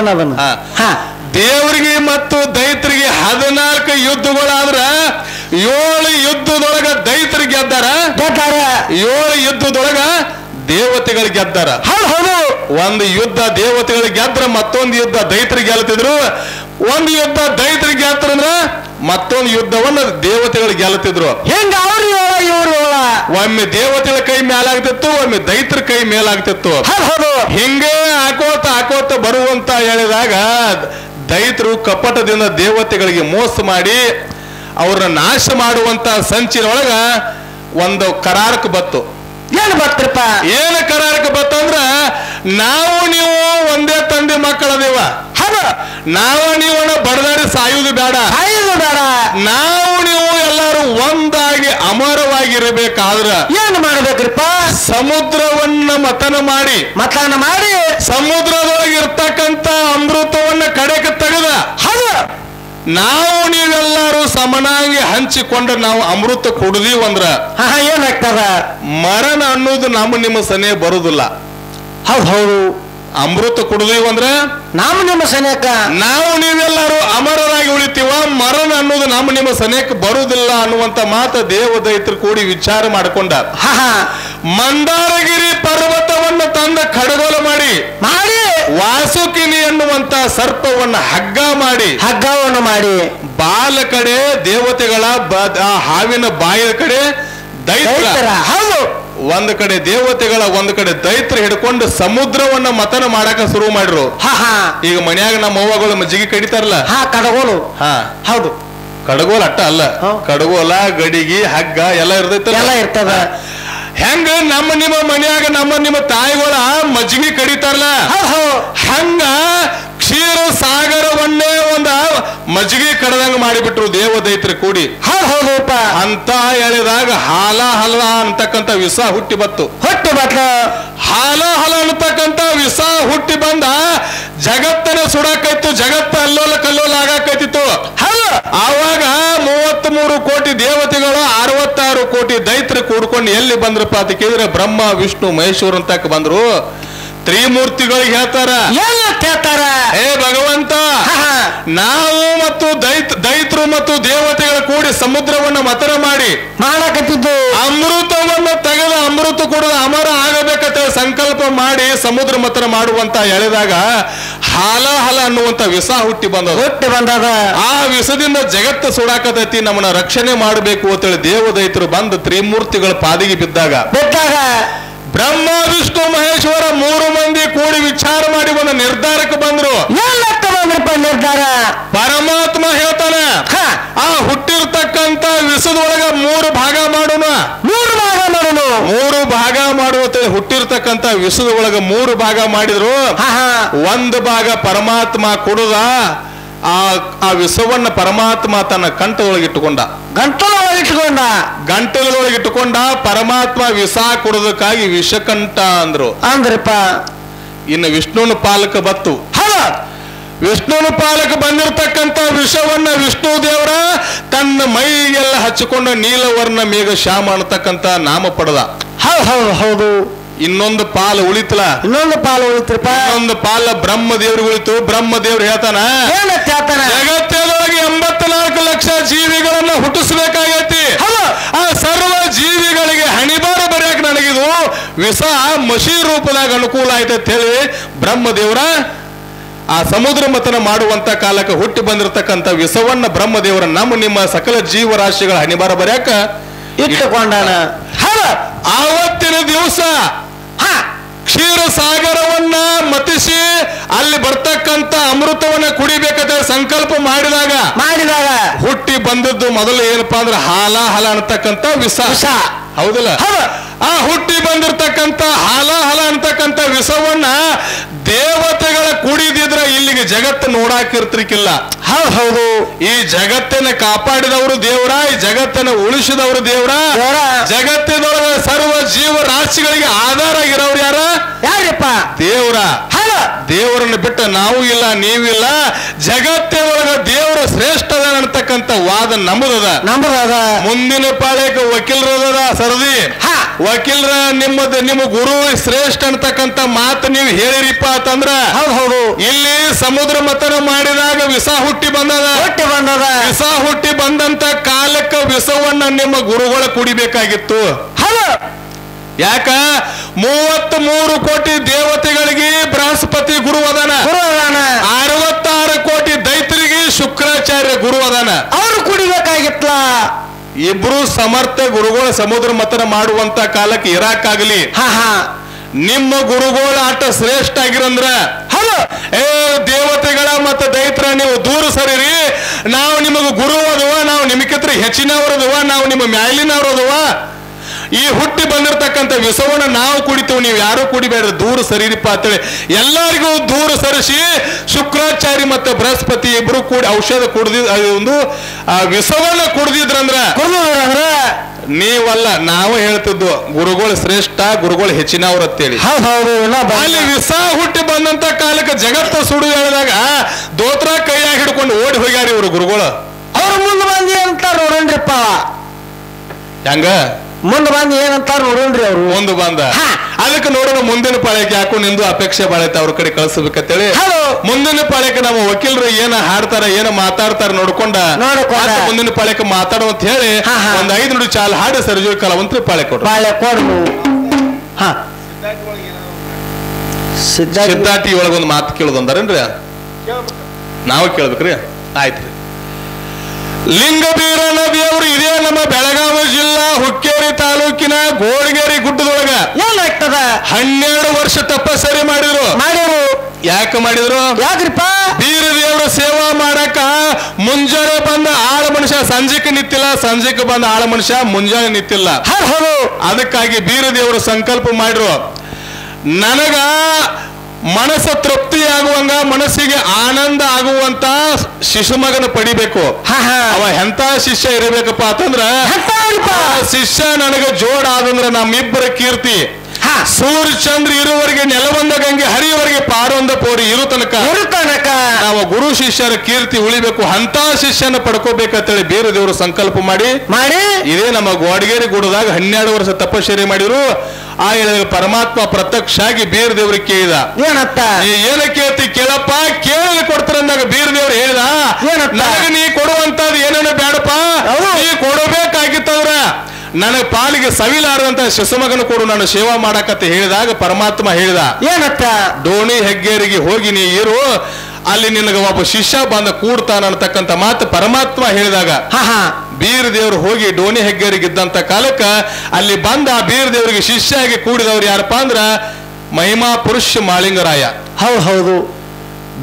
ದೇವರಿಗೆ ಮತ್ತು ದೈತರಿಗೆ 14 ಯುದ್ಧಗಳಾದ್ರ 7 ಯುದ್ಧದೊಳಗ ದೈತರಿಗೆ ಗೆದ್ದಾರ, 7 ಯುದ್ಧದೊಳಗ ದೇವತೆಗಳು ಗೆದ್ದಾರ. ಒಂದು ಯುದ್ಧ ದೇವತೆಗಳಿಗೆ ಗೆದ್ರ, ಮತ್ತೊಂದು ಯುದ್ಧ ದೈತರಿಗೆ ಗೆಲ್ತಿದ್ರು. ಒಂದು ಯುದ್ಧ ದೈತರಿಗೆ ಗೆದ್ರಂದ್ರ ಮತ್ತೊಂದು ಯುದ್ಧವನ್ನ ದೇವತೆಗಳು ಗೆಲ್ತಿದ್ರು. ಹೆಂಗ ಒಮ್ಮೆ ದೇವತೆಗಳ ಕೈ ಮೇಲಾಗ್ತಿತ್ತು, ಒಮ್ಮೆ ದೈತರ ಕೈ ಮೇಲಾಗ್ತಿತ್ತು. ಹಿಂಗೆ ಹಾಕೋತ ಬರುವಂತ ಹೇಳಿದಾಗ ದೈತರು ಕಪಟದಿಂದ ದೇವತೆಗಳಿಗೆ ಮೋಸ ಮಾಡಿ ಅವ್ರನ್ನ ನಾಶ ಮಾಡುವಂತ ಸಂಚಿನೊಳಗ ಒಂದು ಕರಾರಕ್ಕೆ ಬತ್ತು. ಏನು ಬತ್ತಪ್ಪ? ಏನು ಕರಾರಕ್ಕೆ ಬತ್ತಂದ್ರ, ನಾವು ನೀವು ಒಂದೇ ತಂದೆ ಮಕ್ಕಳದೇವ, ನಾವು ನೀವು ಬಡದಾಡಿ ಸಾಯುವುದು ಬೇಡ, ನಾವು ನೀವು ಎಲ್ಲರೂ ಒಂದಾಗಿ ಅಮರವಾಗಿರಬೇಕಾದ್ರ ಏನು ಮಾಡ್ಬೇಕ್ರಿಪ್ಪ? ಸಮುದ್ರವನ್ನ ಮತನ ಮಾಡಿ ಸಮುದ್ರದೊಳಗೆ ಇರ್ತಕ್ಕಂಥ ಅಮೃತವನ್ನ ಕಡೆಗೆ ತೆಗೆದ ನಾವು ನೀವೆಲ್ಲರೂ ಸಮನಾಗಿ ಹಂಚಿಕೊಂಡ್ರೆ ನಾವು ಅಮೃತ ಕುಡಿದೀವಂದ್ರ ಏನಾಗ್ತದ? ಮರಣ ಅನ್ನೋದು ನಮ್ಮ ನಿಮ್ಮ ಸನೇ ಬರುದಿಲ್ಲ. ಹೌದು, ಅಮೃತ ಕುಡಿದೀವಂದ್ರ ನಮ್ಮ ನಿಮ್ಮ ಸನೇಕ ನಾವು ನೀವೆಲ್ಲರೂ ಅಮರರಾಗಿ ಉಳಿತೀವ. ಮರಣ ಅನ್ನೋದು ನಮ್ಮ ನಿಮ್ಮ ಸನೇಕ ಬರುವುದಿಲ್ಲ ಅನ್ನುವಂತ ಮಾತು ದೇವದೈತರು ಕೂಡಿ ವಿಚಾರ ಮಾಡಿಕೊಂಡ ಮಂದಾರಗಿರಿ ಪರ್ವತವನ್ನು ತಂದ ಖಡ್ಗೋಲ ಮಾಡಿ ವಾಸುಕಿನಿ ಎನ್ನುವಂತ ಸರ್ಪವನ್ನ ಹಗ್ಗವನ್ನು ಮಾಡಿ ಬಾಲ ಕಡೆ ದೇವತೆಗಳ ಹಾವಿನ ಬಾಯಿಯ ಕಡೆ ದೈತರ, ಒಂದು ಕಡೆ ದೇವತೆಗಳ ಒಂದು ಕಡೆ ದೈತ್ರ ಹಿಡ್ಕೊಂಡು ಸಮುದ್ರವನ್ನ ಮತನ ಮಾಡಾಕ ಶುರು ಮಾಡ್ರು. ಈಗ ಮನ್ಯಾಗ ನಮ್ಮ ಅವ್ವಗಳು ಮಜ್ಜಿಗೆ ಕಡಿತಾರಲ್ಲ, ಕಡಗೋಲು. ಹೌದು, ಕಡಗೋಲ ಅಟ್ಟ ಅಲ್ಲ, ಕಡಗೋಲ, ಗಡಿಗಿ, ಹಗ್ಗ ಎಲ್ಲ ಇರ್ತದ. ಹೆಂಗ ನಮ್ಮ ನಿಮ್ಮ ಮನ್ಯಾಗ ನಿಮ್ಮ ತಾಯಿಗಳ ಮಜ್ಜಿಗೆ ಕಡಿತಾರಲ್ಲ, ಹಂಗ ಕ್ಷೀರ ಸಾಗರವನ್ನೇ ಒಂದ ಮಜ್ಜಿಗೆ ಕಡದಂಗ ಮಾಡಿಬಿಟ್ರು ದೇವದೈತರು ಕೂಡಿ. ಅಂತ ಹೇಳಿದಾಗ ಹಾಲ ಅಂತಕ್ಕಂಥ ವಿಷ ಹುಟ್ಟಿ ಬತ್ತು. ಹಾಲ ಅಂತಕ್ಕಂಥ ವಿಷ ಹುಟ್ಟಿ ಬಂದ ಜಗತ್ತನ್ನ ಸುಡಾಕೈತು, ಜಗತ್ತ ಅಲ್ಲೋಲ ಕಲ್ಲೋಲ ಆಗಾಕೈತಿತ್ತು. ಆವಾಗ 33 ಕೋಟಿ ದೇವತೆಗಳು 66 ಕೋಟಿ ದೈತರು ಕೂಡ್ಕೊಂಡು ಎಲ್ಲಿ ಬಂದ್ರಪ್ಪ ಅಂತ ಕೇಳಿದ್ರೆ ಬ್ರಹ್ಮ ವಿಷ್ಣು ಮಹೇಶ್ವರ ಅಂತಕ್ಕ ಬಂದ್ರು. ತ್ರಿಮೂರ್ತಿಗಳಿಗೆ ಹೇಳ್ತಾರ, ಹೇ ಭಗವಂತ, ನಾವು ಮತ್ತು ದೈತರು ಮತ್ತು ದೇವತೆಗಳ ಕೂಡಿ ಸಮುದ್ರವನ್ನು ಮತನ ಮಾಡಿ ಮಾಡಕತ್ತಿದ್ದು ಅಮೃತವನ್ನು ತೆಗೆದು ಅಮೃತ ಕೊಡದ ಅಮರ ಆಗಬೇಕಂತ ಸಂಕಲ್ಪ ಮಾಡಿ ಸಮುದ್ರ ಮತನ ಮಾಡುವಂತ ಹೇಳಿದಾಗ ಹಾಲ ಅನ್ನುವಂತ ವಿಷ ಹುಟ್ಟಿ ಬಂದದ. ಆ ವಿಷದಿಂದ ಜಗತ್ತು ಸುಡಾಕತೈತಿ, ನಮ್ಮನ್ನ ರಕ್ಷಣೆ ಮಾಡಬೇಕು ಅಂತೇಳಿ ದೇವದೈತರು ಬಂದು ತ್ರಿಮೂರ್ತಿಗಳ ಪಾದಿಗೆ ಬಿದ್ದಾಗ ಬ್ರಹ್ಮ ವಿಷ್ಣು ಮಹೇಶ್ವರ 3 ಮಂದಿ ಕೂಡಿ ವಿಚಾರ ಮಾಡಿ ಒಂದು ನಿರ್ಧಾರಕ್ಕೆ ಬಂದ್ರು. ನಿರ್ಧಾರ ಪರಮಾತ್ಮ ಹೇಳ್ತಾನೆ, ಆ ಹುಟ್ಟಿರ್ತಕ್ಕಂಥ ವಿಷದೊಳಗ 3 ಭಾಗ ಮಾಡೋಣ. 3 ಭಾಗ ಮಾಡುವ ಹುಟ್ಟಿರ್ತಕ್ಕಂಥ ವಿಷದ ಒಳಗ 3 ಭಾಗ ಮಾಡಿದ್ರು. 1 ಭಾಗ ಪರಮಾತ್ಮ ಕೊಡುದ, ಆ ವಿಷವನ್ನ ಪರಮಾತ್ಮ ತನ್ನ ಗಂಟಲೊಳಗಿಟ್ಟುಕೊಂಡ. ಗಂಟಲೊಳಗಿಟ್ಟುಕೊಂಡ ಪರಮಾತ್ಮ ವಿಷ ಕೊಡೋದಕ್ಕಾಗಿ ವಿಷಕಂಠ ಅಂದ್ರಪ್ಪ. ಇನ್ನು ವಿಷ್ಣುವಿನ ಪಾಲಕ ಬತ್ತು. ವಿಷ್ಣುವಿನ ಪಾಲಕ ಬಂದಿರತಕ್ಕಂತ ವಿಷವನ್ನ ವಿಷ್ಣು ದೇವರ ತನ್ನ ಮೈಗೆಲ್ಲ ಹಚ್ಚಿಕೊಂಡ ನೀಲವರ್ಣ ಮೇಘ ಶ್ಯಾಮ ಅನ್ನತಕ್ಕಂತ ನಾಮ ಪಡೆದ. ಹೌದು. ಇನ್ನೊಂದು ಪಾಲು ಉಳಿತಲ, ಇನ್ನೊಂದು ಪಾಲ ಬ್ರಹ್ಮದೇವ್ರಿಗೆ ಉಳಿತು. ಬ್ರಹ್ಮದೇವ್ರು ಹೇಳ್ತಾನ, ಜಗತ್ತದೊಳಗೆ 84 ಲಕ್ಷ ಜೀವಿಗಳನ್ನ ಹುಟ್ಟಿಸ್ಬೇಕಾಗೈತಿ. ಆ ಸರ್ವ ಜೀವಿಗಳಿಗೆ ಹಣಿಬಾರ ಬರೆಯಕ್ ನನಗಿದು ವಿಷ ಮಷಿ ರೂಪದಾಗ ಅನುಕೂಲ ಆಯ್ತು ಅಂತ ಹೇಳಿ ಬ್ರಹ್ಮದೇವರ ಆ ಸಮುದ್ರ ಮಥನ ಮಾಡುವಂತ ಕಾಲಕ್ಕೆ ಹುಟ್ಟಿ ಬಂದಿರತಕ್ಕಂತ ವಿಷವನ್ನ ಬ್ರಹ್ಮದೇವರ ನಿಮ್ಮ ಸಕಲ ಜೀವರಾಶಿಗಳ ಹಣಿಬಾರ ಬರೆಯಕ ಇಟ್ಟುಕೊಂಡಾನ. ಆವತ್ತಿನ ದಿವಸ ಕ್ಷೀರ ಸಾಗರವನ್ನ ಮತಿಸಿ ಅಲ್ಲಿ ಬರ್ತಕ್ಕಂತ ಅಮೃತವನ್ನ ಕುಡಿಬೇಕಂತ ಸಂಕಲ್ಪ ಮಾಡಿದಾಗ ಹುಟ್ಟಿ ಬಂದದ್ದು ಮೊದಲು ಏನಪ್ಪಾ ಅಂದ್ರೆ ಹಾಲ ಅನ್ನತಕ್ಕಂತ ವಿಷ. ಹೌದಲ್ಲ? ಆ ಹುಟ್ಟಿ ಬಂದಿರತಕ್ಕಂತ ಹಾಲ ಅಂತಕ್ಕಂತ ವಿಷವನ್ನ ದೇವತೆಗಳ ಕುಡಿದಿದ್ರ ಇಲ್ಲಿಗೆ ಜಗತ್ತು ನೋಡಾಕಿರ್ತಿರ್ಕಿಲ್ಲ. ಹೌದು. ಈ ಜಗತ್ತನ್ನ ಕಾಪಾಡಿದವರು ದೇವರ, ಈ ಜಗತ್ತನ್ನ ಉಳಿಸಿದವರು ದೇವರ, ಜಗತ್ತಿನೊಳಗ ಸರ್ವ ಜೀವ ರಾಶಿಗಳಿಗೆ ಆಧಾರ ಆಗಿರೋರು ಯಾರಪ್ಪ? ದೇವರ. ದೇವರನ್ನು ಬಿಟ್ಟ ನಾವು ಇಲ್ಲ, ನೀವಿಲ್ಲ. ಜಗತ್ತಿನೊಳಗ ದೇವರ ಶ್ರೇಷ್ಠ ಅನ್ನತಕ್ಕಂತ ವಾದ ನಮ್ಮದದ. ಮುಂದಿನ ಪಾಳ್ಯಕ್ಕೆ ವಕೀಲರದ ಸರದಿ ವಕೀಲರ ನಿಮ್ಮ ಗುರು ಶ್ರೇಷ್ಠ ಅಂತಕ್ಕಂತ ಮಾತು ನೀವು ಹೇಳಿರಿಪ್ಪ ಅಂತಂದ್ರ ಹೌದು. ಇಲ್ಲಿ ಸಮುದ್ರ ಮಥನ ಮಾಡಿದಾಗ ವಿಷ ಹುಟ್ಟಿ ಬಂದದ. ವಿಷ ಹುಟ್ಟಿ ಬಂದಂತ ಕಾಲಕ್ಕೆ ವಿಷವನ್ನ ನಿಮ್ಮ ಗುರುಗಳ ಕುಡಿಬೇಕಾಗಿತ್ತು. ಯಾಕ 33 ಕೋಟಿ ದೇವತೆಗಳಿಗೆ ಬೃಹಸ್ಪತಿ ಗುರು ಅದಾನ, 66 ಕೋಟಿ ದೈತ್ಯರಿಗೆ ಶುಕ್ರಾಚಾರ್ಯ ಗುರು ಅದಾನ. ಅವರು ಕುಡಿಬೇಕಾಗಿತ್ತ. ಇಬ್ರು ಸಮರ್ಥ ಗುರುಗಳ ಸಮುದ್ರ ಮಥನ ಮಾಡುವಂತ ಕಾಲಕ್ಕೆ ಇರಾಕಾಗಲಿ. ನಿಮ್ಮ ಗುರುಗಳ ಆಟ ಶ್ರೇಷ್ಠ ಆಗಿರಂದ್ರ ದೇವತೆಗಳ ಮತ್ತು ದೈತ್ರ ನೀವು ದೂರ ಸರಿರಿ. ನಾವು ನಿಮಗ ಗುರು ಅದುವ, ನಾವು ನಿಮಗಿಂತ ಹೆಚ್ಚಿನವರದುವ, ನಾವು ನಿಮ್ಮ ಮ್ಯಾಲಿನವರದುವ. ಈ ಹುಟ್ಟಿ ಬಂದಿರತಕ್ಕಂಥ ವಿಷವನ್ನ ನಾವು ಕುಡಿತೇವೆ, ನೀವು ಯಾರು ಕುಡಿಬೇಡ್ರಿ, ದೂರ ಸರಿರಿಪ್ಪ ಅಂತೇಳಿ ಎಲ್ಲರಿಗೂ ದೂರ ಸರಿಸಿ ಶುಕ್ರಾಚಾರ್ಯ ಮತ್ತು ಬೃಹಸ್ಪತಿ ಇಬ್ರು ಕೂಡಿ ಔಷಧ ಒಂದು ವಿಷವನ್ನ ಕುಡ್ದಿದ್ರಂದ್ರ ನೀವಲ್ಲ, ನಾವು ಹೇಳ್ತಿದ್ವು ಗುರುಗಳು ಶ್ರೇಷ್ಠ, ಗುರುಗಳು ಹೆಚ್ಚಿನವ್ರು ಅಂತೇಳಿ. ಅಲ್ಲಿ ವಿಷ ಹುಟ್ಟಿ ಬಂದಂತ ಕಾಲಕ್ಕೆ ಜಗತ್ತ ಸುಡು ಹೇಳಿದಾಗ ದೋತ್ರ ಕೈಯಾಗಿ ಹಿಡ್ಕೊಂಡು ಓಡಿ ಹೋಗ್ಯಾರ ಇವರು ಗುರುಗಳು. ಅವ್ರು ಮುಂದೆ ಬಂದು ಏನಂತಾರ ನೋಡೋಣ್ರಿಪ್ಪ, ಹೆಂಗ ಮುಂದೆ ಬಂದು ಏನಂತಾರ ನೋಡೋಣ್ರಿ. ಅವ್ರು ಮುಂದೆ ಬಂದ ಅದಕ್ಕೆ ನೋಡೋಣ ಮುಂದಿನ ಪಾಳ್ಯಕ್ಕೆ ಯಾಕೋ ನಿಂದು ಅಪೇಕ್ಷೆ ಬಾಳೈತೆ ಅವ್ರ ಕಡೆ ಕಳಿಸ್ಬೇಕಂತೇಳಿ ಮುಂದಿನ ಪಾಳ್ಯಕ್ಕೆ ನಮ್ಮ ವಕೀಲರು ಏನ ಹಾಡ್ತಾರ ಏನ ಮಾತಾಡ್ತಾರ ನೋಡ್ಕೊಂಡ ಮುಂದಿನ ಪಾಳ್ಯಕ್ಕೆ ಮಾತಾಡೋ ಅಂತ ಹೇಳಿ ಒಂದ್ 5 ನುಡಿ ಚಾಲ್ ಹಾಡಿ ಸರ್ಜಿ ಕಲಾವಂತರಿ ಪಾಳ್ಯ ಕೊಡು. ಸಿದ್ಧಾಟಿ ಒಳಗೊಂದು ಮಾತು ಕೇಳೋದಂದಾರೇನ್ರಿ? ನಾವು ಕೇಳ್ಬೇಕ್ರಿ. ಆಯ್ತ್ರಿ. ಲಿಂಗಬೀರನ ದೇವರು ಇದೇ ನಮ್ಮ ಬೆಳಗಾವಿ ಜಿಲ್ಲಾ ಹುಕ್ಕೇರಿ ತಾಲೂಕಿನ ಗೋಳಗೇರಿ ಗುಡ್ಡದೊಳಗ 12 ವರ್ಷ ತಪಸ್ಸರಿ ಮಾಡಿದ್ರು. ಯಾಕೆ ಮಾಡಿದ್ರು? ಯಾಕ್ರಿಪ್ಪ? ಬೀರ ದೇವರ ಸೇವಾ ಮಾಡಕ ಮುಂಜಾನೆ ಬಂದ ಆಳ ಮನುಷ್ಯ ಸಂಜೆಗೆ ನಿಂತಿಲ್ಲ, ಸಂಜೆಗೆ ಬಂದ ಆಳ ಮನುಷ್ಯ ಮುಂಜಾನೆ ನಿಂತಿಲ್ಲ. ಅದಕ್ಕಾಗಿ ಬೀರ ದೇವರು ಸಂಕಲ್ಪ ಮಾಡಿದ್ರು, ನನಗ ಮನಸ್ಸು ತೃಪ್ತಿಯಾಗುವಂಗ ಮನಸ್ಸಿಗೆ ಆನಂದ ಆಗುವಂತ ಶಿಶುಮಗನ ಪಡಿಬೇಕು. ಅವ ಎಂತ ಶಿಷ್ಯ ಇರಬೇಕಪ್ಪ ಅಂತಂದ್ರ ಶಿಷ್ಯ ನನಗೆ ಜೋಡ ಆದಂದ್ರ ನಮ್ಮಿಬ್ಬರ ಕೀರ್ತಿ ಸೂರ್ಯ ಚಂದ್ರ ಇರುವವರೆಗೆ ನೆಲವಂದ ಗಂಗೆ ಹರಿಯವರೆಗೆ ಪಾರೊಂದ ಪೋರಿ ಇರು ತನಕ ನಾವು ಗುರು ಶಿಷ್ಯರ ಕೀರ್ತಿ ಉಳಿಬೇಕು, ಅಂತ ಶಿಷ್ಯನ ಪಡ್ಕೋಬೇಕಂತೇಳಿ ಬೇರೆ ದೇವರು ಸಂಕಲ್ಪ ಮಾಡಿ ಇದೇ ನಮ್ಮ ಗೋಡಗೇರಿ ಗುಡದಾಗ 12 ವರ್ಷ ತಪಶ್ಚರ್ಯ ಮಾಡಿದ್ರು. ಆ ಹೇಳಿದಾಗ ಪರಮಾತ್ಮ ಪ್ರತ್ಯಕ್ಷ ಆಗಿ ಬೀರ್ ದೇವ್ರಿಗೆ ಕೇಳಿದ, ಏನತ್ತ ಏನ ಕೇಳ್ತಿ ಕೇಳಪ್ಪ, ಕೇಳಿ ಕೊಡ್ತಾರಂದಾಗ ಬೀರ್ ದೇವ್ರು ಹೇಳಿದ, ನನಗೆ ನೀ ಕೊಡುವಂತದ್ದು ಏನೇನ ಬೇಡಪ್ಪ, ನೀ ಕೊಡಬೇಕಾಗಿತ್ತವ್ರ ನನಗೆ ಪಾಲಿಗೆ ಸವಿಲಾರದಂತ ಶಿಶುಮಗನ ಕೊಡು, ನಾನು ಸೇವಾ ಮಾಡಕತ್ತ ಹೇಳಿದಾಗ ಪರಮಾತ್ಮ ಹೇಳಿದ, ಏನತ್ತ ಡೋಣಿ ಹೆಗ್ಗೇರಿಗೆ ಹೋಗಿ ನೀ ಇರು, ಅಲ್ಲಿ ನಿನಗೆ ಒಬ್ಬ ಶಿಷ್ಯ ಬಂದ ಕೂಡ್ತಾನ ಅಂತಕ್ಕಂಥ ಮಾತು ಪರಮಾತ್ಮ ಹೇಳಿದಾಗ ಬೀರ್ ದೇವ್ರು ಹೋಗಿ ಡೋಣಿ ಹೆಗ್ಗೇರಿಗೆ ಇದ್ದಂತ ಕಾಲಕ್ಕ ಅಲ್ಲಿ ಬಂದ ಆ ಬೀರ್ ದೇವರಿಗೆ ಶಿಷ್ಯ ಆಗಿ ಕೂಡಿದವ್ರು ಯಾರಪ್ಪ ಅಂದ್ರ ಮಹಿಮಾ ಪುರುಷ ಮಾಳಿಂಗರಾಯ. ಹೌದು.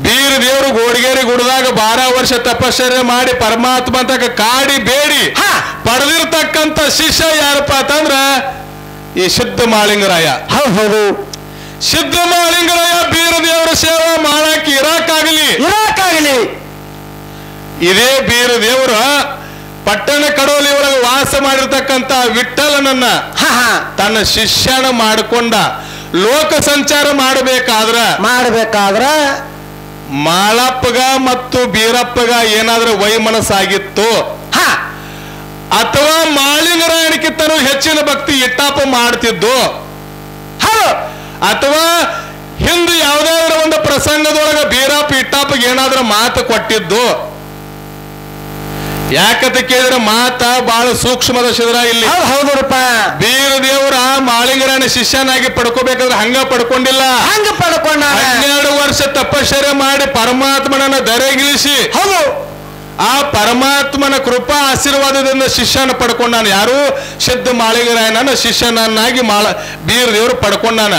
ಬೀರ್ ದೇವರು ಗೋಡಗೇರಿ ಗುಡದಾಗ 12 ವರ್ಷ ತಪಶ್ಚರ್ಯ ಮಾಡಿ ಪರಮಾತ್ಮ ಅಂತ ಕಾಡಿ ಬೇಡಿ ಪಡೆದಿರ್ತಕ್ಕಂಥ ಶಿಷ್ಯ ಯಾರಪ್ಪ ಅಂತಂದ್ರ ಈ ಸಿದ್ಧ ಮಾಳಿಂಗರಾಯ. ಹೌದು. ಸಿದ್ಧ ಮಾಳಿಂಗರಾಯ ಬೀರ ದೇವರ ಸೇವಾ ಮಾಡಕ್ಕೆ ಇರಾಕಾಗಲಿ ಇದೇ ಬೀರ ದೇವರ ಪಟ್ಟಣ ಕಡೋಲಿ ಒಳಗೆ ವಾಸ ಮಾಡಿರ್ತಕ್ಕಂಥ ವಿಠಲನನ್ನ ತನ್ನ ಶಿಷ್ಯನ ಮಾಡಿಕೊಂಡ ಲೋಕ ಸಂಚಾರ ಮಾಡಬೇಕಾದ್ರ ಮಾಳಪ್ಪಗ ಮತ್ತು ಬೀರಪ್ಪಗ ಏನಾದ್ರೂ ವೈಮನಸ್ಸಾಗಿತ್ತು ಅಥವಾ ಮಾಳಿಂಗರಾಯಣಕ್ಕಿಂತನೂ ಹೆಚ್ಚಿನ ಭಕ್ತಿ ಇಟ್ಟಾಪ ಮಾಡ್ತಿದ್ದು ಅಥವಾ ಹಿಂದೆ ಯಾವುದಾದ್ರೂ ಒಂದು ಪ್ರಸಂಗದೊಳಗ ಬೀರಪ್ಪ ಇಟ್ಟಾಪಗೆ ಏನಾದ್ರೂ ಮಾತು ಕೊಟ್ಟಿದ್ದು. ಯಾಕಂತ ಕೇಳಿದ್ರೆ ಮಾತ ಬಹಳ ಸೂಕ್ಷ್ಮದ ಶಿದ್ರ ಇಲ್ಲಿ. ಹೌದಪ್ಪ, ಬೀರ ದೇವರ ಮಾಳಿಂಗರಾಯಣ ಶಿಷ್ಯನಾಗಿ ಪಡ್ಕೋಬೇಕಾದ್ರೆ ಹಂಗ ಪಡ್ಕೊಂಡಿಲ್ಲ. 12 ವರ್ಷ ತಪಶ್ಚರ್ಯ ಮಾಡಿ ಪರಮಾತ್ಮನನ್ನ ಧರೆಗಿಳಿಸಿ ಆ ಪರಮಾತ್ಮನ ಕೃಪಾ ಆಶೀರ್ವಾದದಿಂದ ಶಿಷ್ಯನ ಪಡ್ಕೊಂಡಾನ. ಯಾರು? ಸಿದ್ಧ ಮಾಳಿಂಗರಾಯನ ಶಿಷ್ಯನನ್ನಾಗಿ ಬೀರ ದೇವರು ಪಡ್ಕೊಂಡಾನ.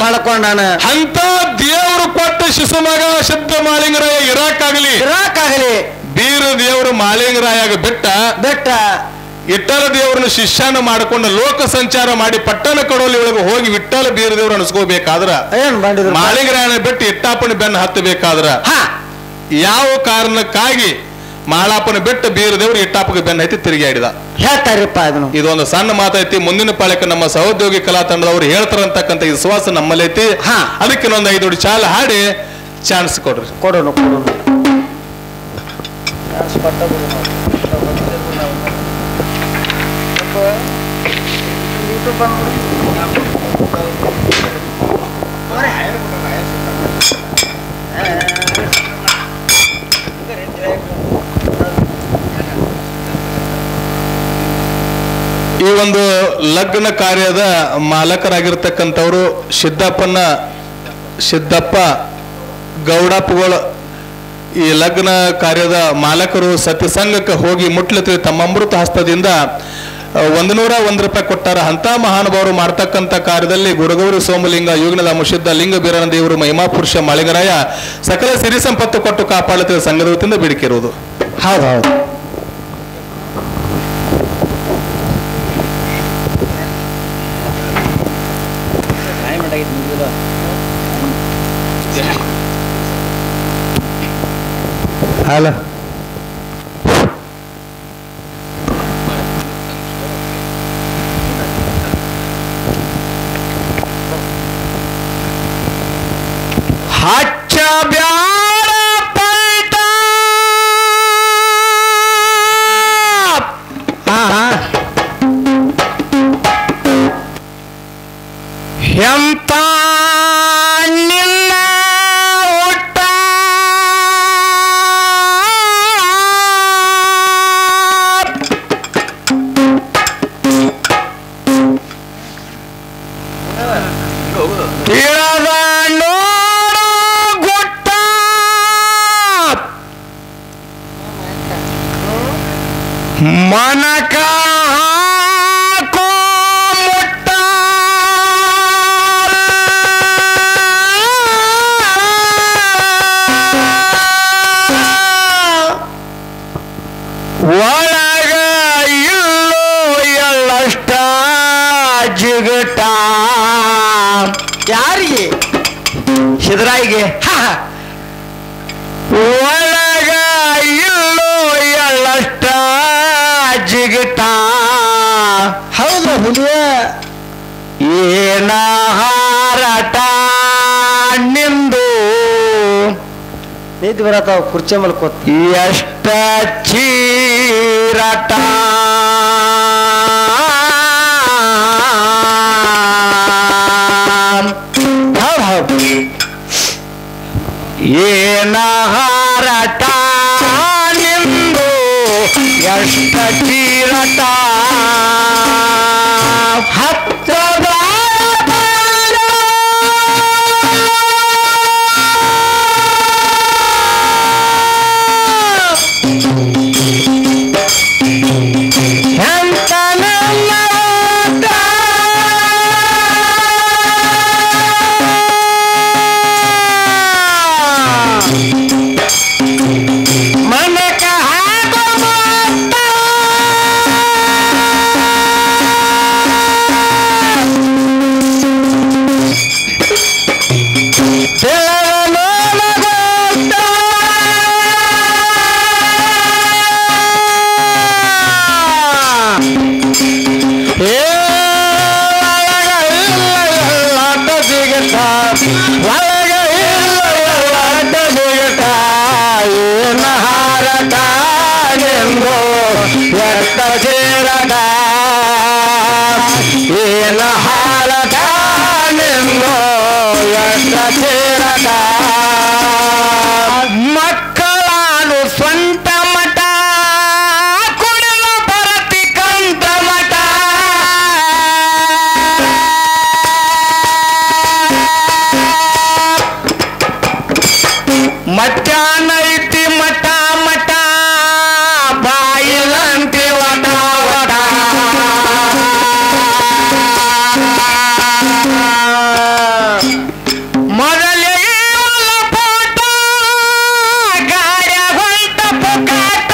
ಅಂತ ದೇವರು ಕೊಟ್ಟ ಶಿಶು ಮಗ ಸಿದ್ಧ ಮಾಳಿಂಗರಾಯ ಇರಾಕಾಗಲಿ ಬೀರ ದೇವರು ಮಾಳಿಂಗರಾಯಾಗ ಬೆಟ್ಟ ವಿಠ್ಠಲ ದೇವರನ್ನ ಶಿಷ್ಯನ ಮಾಡಿಕೊಂಡು ಲೋಕ ಸಂಚಾರ ಮಾಡಿ ಪಟ್ಟಣ ಕಡೋಲಿ ಒಳಗೆ ಹೋಗಿ ವಿಠ್ಠಲ ಬೀರ ದೇವ್ರ ಅನಿಸ್ಕೋಬೇಕಾದ್ರ ಮಾಳಿಂಗರಾಯನ ಬಿಟ್ಟು ಇಟ್ಟಾಪನ ಬೆನ್ನ ಹತ್ತಬೇಕಾದ್ರ ಯಾವ ಕಾರಣಕ್ಕಾಗಿ ಮಾಳಪ್ಪನ ಬಿಟ್ಟು ಬೀರ ದೇವರು ಇಟ್ಟಾಪಗೆ ಬೆನ್ನ ಹತ್ತಿ ತಿರುಗಾಡಿದ ಹೇಳ್ತಾರಪ್ಪ. ಇದೊಂದು ಸಣ್ಣ ಮಾತೈತಿ. ಮುಂದಿನ ಪಾಳಕ್ಕೆ ನಮ್ಮ ಸಹೋದ್ಯೋಗಿ ಕಲಾ ತಂಡದವರು ಹೇಳ್ತಾರಂತಕ್ಕಂಥ ವಿಶ್ವಾಸ ನಮ್ಮಲ್ಲೈತಿ. ಅದಕ್ಕೆ ಇನ್ನೊಂದು 5 ಚಾಲ ಹಾಡಿ ಚಾನ್ಸ್ ಕೊಡೋಣ. ಈ ಒಂದು ಲಗ್ನ ಕಾರ್ಯದ ಮಾಲಕರಾಗಿರ್ತಕ್ಕಂಥವರು ಸಿದ್ದಪ್ಪ ಗೌಡಪ್ಪಗಳು ಈ ಲಗ್ನ ಕಾರ್ಯದ ಮಾಲಕರು ಸತ್ಯಸಂಗಕ್ಕೆ ಹೋಗಿ ಮುಟ್ಲತ್ತಿ ತಮ್ಮ ಅಮೃತ ಹಸ್ತದಿಂದ 101 ರೂಪಾಯಿ ಕೊಟ್ಟಾರ. ಅಂತ ಮಹಾನುಭಾವರು ಮಾಡ್ತಕ್ಕಂಥ ಕಾರ್ಯದಲ್ಲಿ ಗುರುಗೌರಿ ಸೋಮಲಿಂಗ, ಯೋಗಿನದ ಮುಷಿದ್ದ ಲಿಂಗ ಬೀರನ ದೇವರು, ಮಹಿಮಾ ಪುರುಷ ಮಾಳಿಂಗರಾಯ ಸಕಲ ಸಿರಿ ಸಂಪತ್ತು ಕೊಟ್ಟು ಕಾಪಾಡುತ್ತಿರುವ ಸಂಘದ ವತಿಯಿಂದ ಬೇಡಿಕೆ ಇರುವುದು. ಹೌದೌದು. ಹಲೋ, ಹಚ್ಚ ಬ್ಯಾಡ ಪೈಟ ಎಂತ ನಿನ್ನ ಊಟ ತಿಳಿದ ನೋಡು ಗುಟ್ಟ ಮನಕ ಹಾಕೋ ಮುಟ್ಟ ಒಳಗ ಇಲ್ಲೋ ಎಳ್ಳಷ್ಟ ಜಿಗಟ. ಯಾರಿಗೆ? ಸಿದ್ರಾಯಿಗೆ. ಒಳಗ ಇಲ್ಲೋ ಎಳ್ಳಷ್ಟ ಜಿಗಟ. ಹೌದು ಹುಲಿಯ ಏನ ಹಾರಾಟ ನಿಂದು ನಿಂತು ಬರತಾವ ಕುರ್ಚಿ ಮಲ್ಕೋತ ಎಷ್ಟ ಚೀರಾಟ. ಏನ ಹಾರಾಟ ನಿಂದು ಎಷ್ಟ ಚೀರಾಟ. ಹತ್ತದ ಮನಕ ಹಾಕೋ ಒಳಗ ಇಲ್ಲ ಜಿಗಟ ಏನ ಹಾರಟ ನಿಂದು ಎಷ್ಟ ಚೀರಟ ಏನ ಹಾರಟ ನಿಂದು ಎಷ್ಟ ಚೀರಟ ಮಕ್ಕಳಾನು ಸ್ವಂತ ಮಠ ಕುಡಿದು ಬರತಿ ಕಂತ ಮಠ ಮಧ್ಯಾಹ್ನ ಐತಿ ಮಠ ಮಠ ಬಾಯಿಲಂತಿ ವಟ ವಟ ಮೊದಲೇ ಪೋಟ ಗಾಯ ಹೊಂಟ ಪುಕಾಟ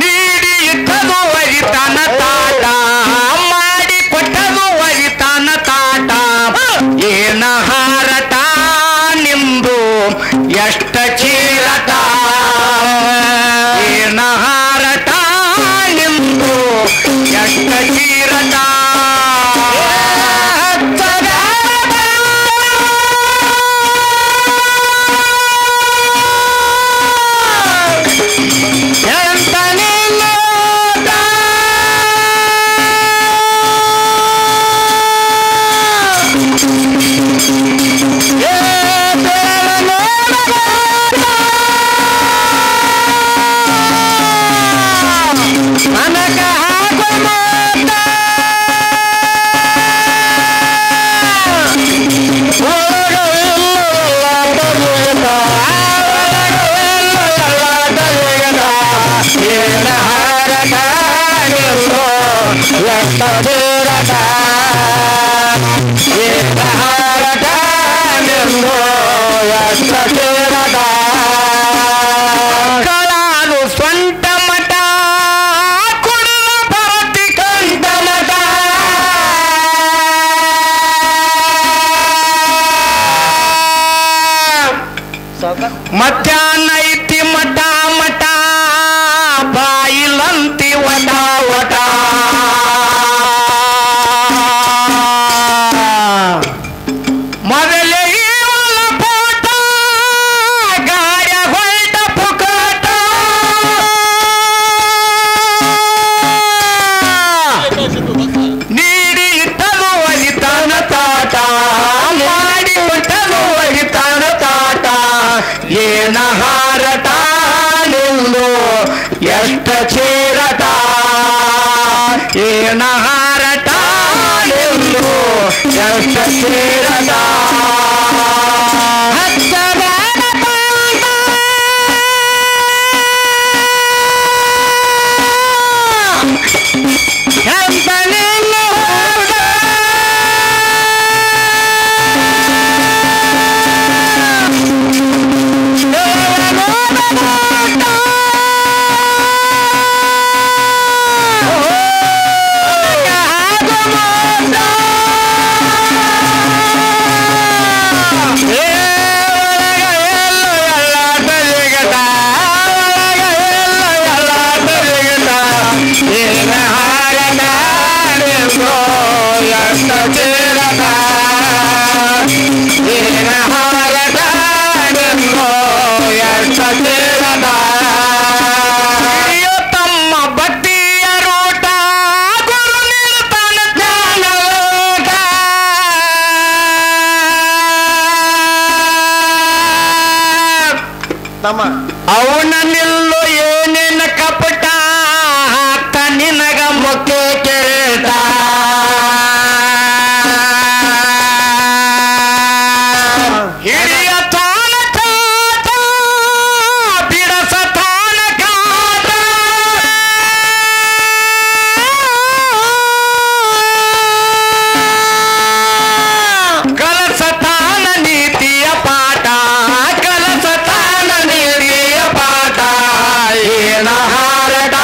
ನೀಡಿ ಇಟ್ಟದು ಒರಿತಾನ ತಾಟ ಮಾಡಿ ಕೊಟ್ಟದು ಒರಿತಾನ ತಾಟ ಏನ ಹಾರಟ ನಿಂದು ಎಷ್ಟ ಚೀರಟ ಏನ ಹಾರಟ ನಿಂದು ಎಷ್ಟ ಚೀರಟ ಎಂತ ನಿಲ್ಲೋಟ ನನಗ ಹಾಗು ಮಾತ ಒಳಗ ಇಲ್ಲ ಜಿಗಟ ಏನ ಹಾರಟ ನಿಂದು ಎಷ್ಟ ಚೀರಟ ಏನ ಹಾರಟ ನಿಂದು ಎಷ್ಟ ಚೀರಟ ಕಳಾನು ಸ್ವಂತ ಮಠ ಕುಡಿದು ಬರತಿ ಕಂಠ ಮಠ ಮಧ್ಯಾಹ್ನ ಐತಿ ಮಠ ಮಠ ಬಾಯಿಲಂತಿ ವಟ ವಟ ಮೊದಲೇ ಪೋಟ ಗಾಯ ಹೊಂಟ ಪುಕಾಟ ನೀಡಿ ಇಟ್ಟದು ಒರಿತಾನ ತಾಟ ಮಾಡಿ ಕೊಟ್ಟದು ಒರಿತಾನ ತಾಟ ಏನ ಹಾರಟ ನಿಂದು ಎಷ್ಟ ಚೀರಟ ಏನ ಹಾರಟ ನಿಂದು ಎಷ್ಟ ಚೀರಟ ಹಚ್ಚಬೇಡ ಪಾಠ ಎಂತ ನಿಲ್ಲು ಹುಡುಗ ತಮ್ಮ ಭಕ್ತಿಯ ರೂಟ ಗುರು ನೀಡುತ್ತಾನ ಜ್ಞಾನೋಟ ಅವನ ನಿಲ್ಲು ಏನೇನ ಕಪಟ ಹಾಕ್ತ ನಿನಗ ಮುಖ್ಯ ಕೆರೆಟ ಹಿರಿಯ ತಾನ ಕಾಟ ಬಿಡಸ ತಾನ ಕಾಟ ಕಲಸ ತಾನ ನೀತಿಯ ಪಾಠ ಕಲಸ ತಾನ ನೀತಿಯ ಪಾಠ ಏನ ಹಾರಟ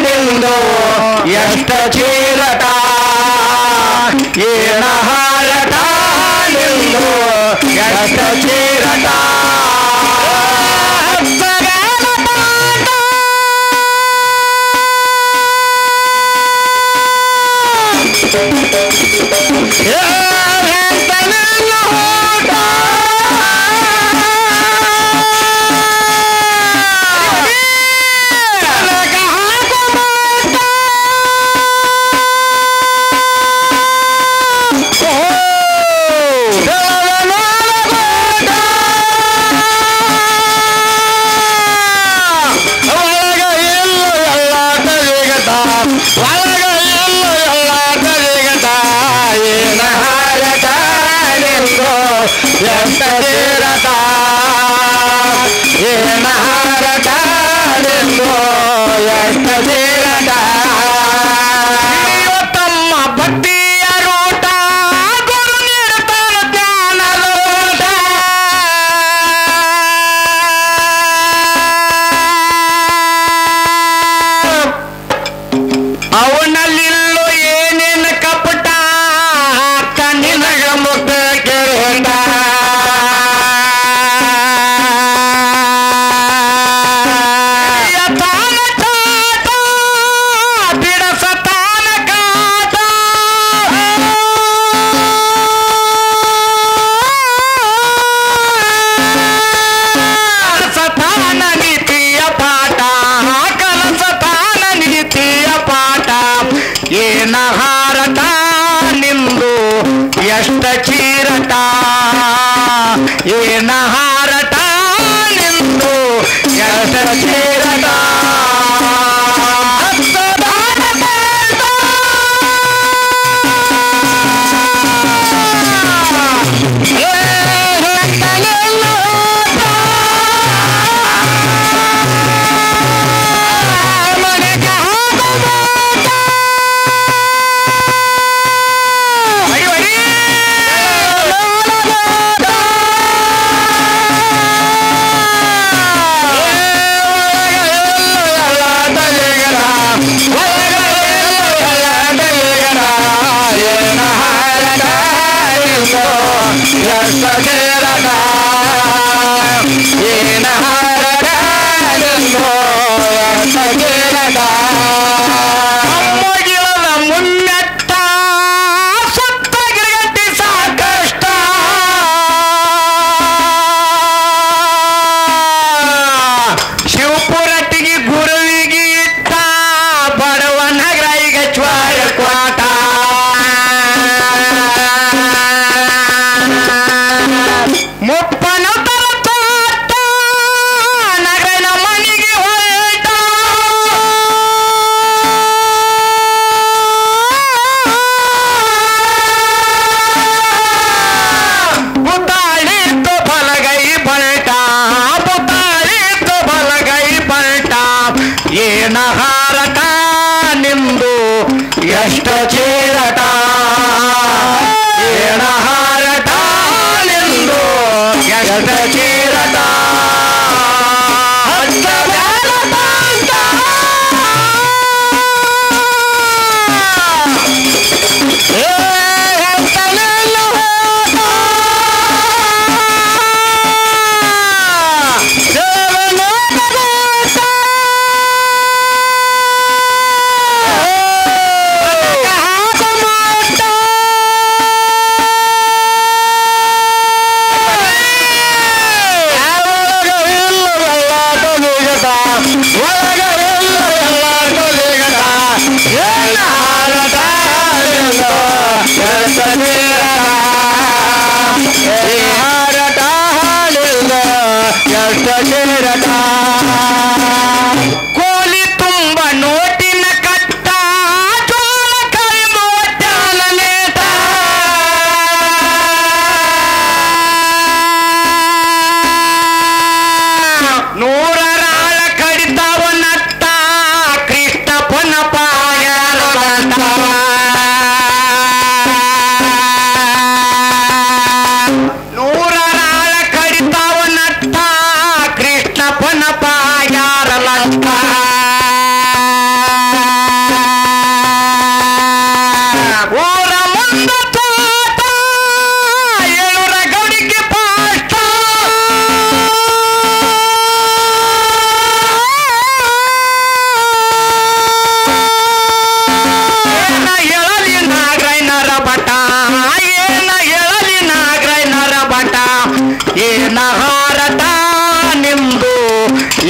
ನಿಂದು ಎಷ್ಟ ಚೀರಟ ಏನ ಹಾರಟ ನಿಂದು ಎಷ್ಟ ಚೀರಟ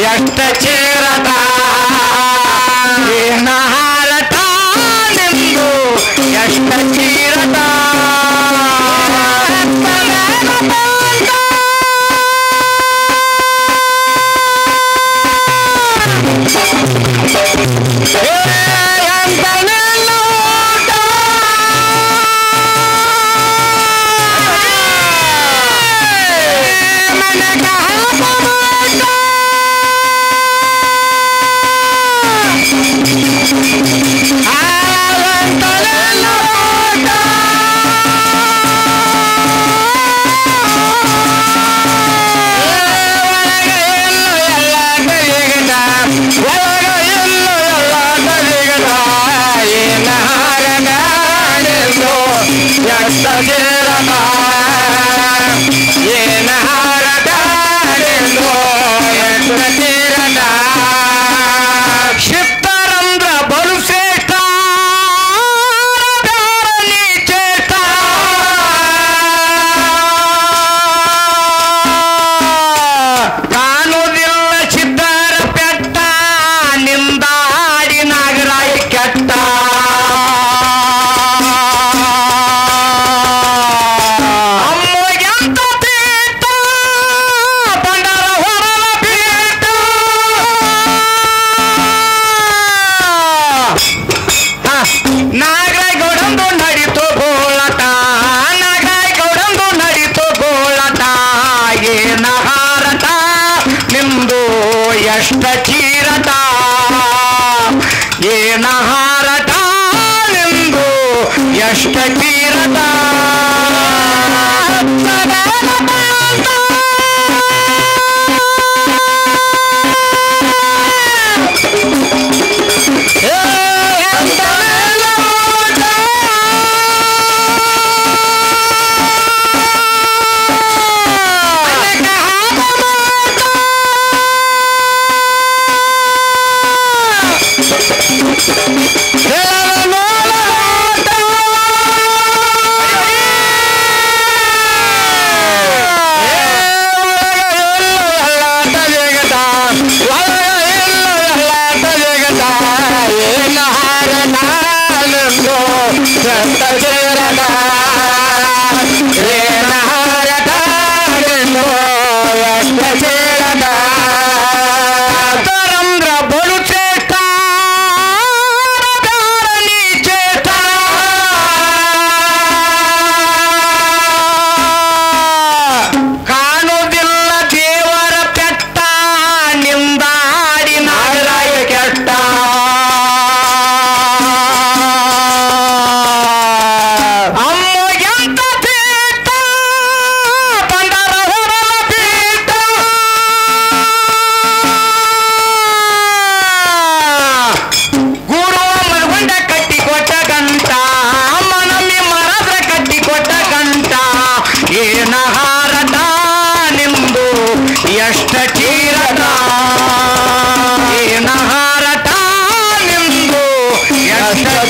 ಎಷ್ಟ ಚೀರದ ಏನ ಹಾರಟ ನಿಂದು ಎಷ್ಟ ಚೀರದ ಶಿಫ್ತರಂದ್ರ ಬಲು ಶ್ರೇಷ್ಠ ಚೇಷ್ಟ ಕಾಣುವುದಿಲ್ಲ ಸಿದ್ಧರ ಪೆಟ್ಟ ನಿಂದಾಡಿ ನಾಗರಾಯ ಕೆಟ್ಟ ಎಷ್ಟ ಚೀರಟ ಏನ ಹಾರಟ ನಿಂದು ಎಷ್ಟ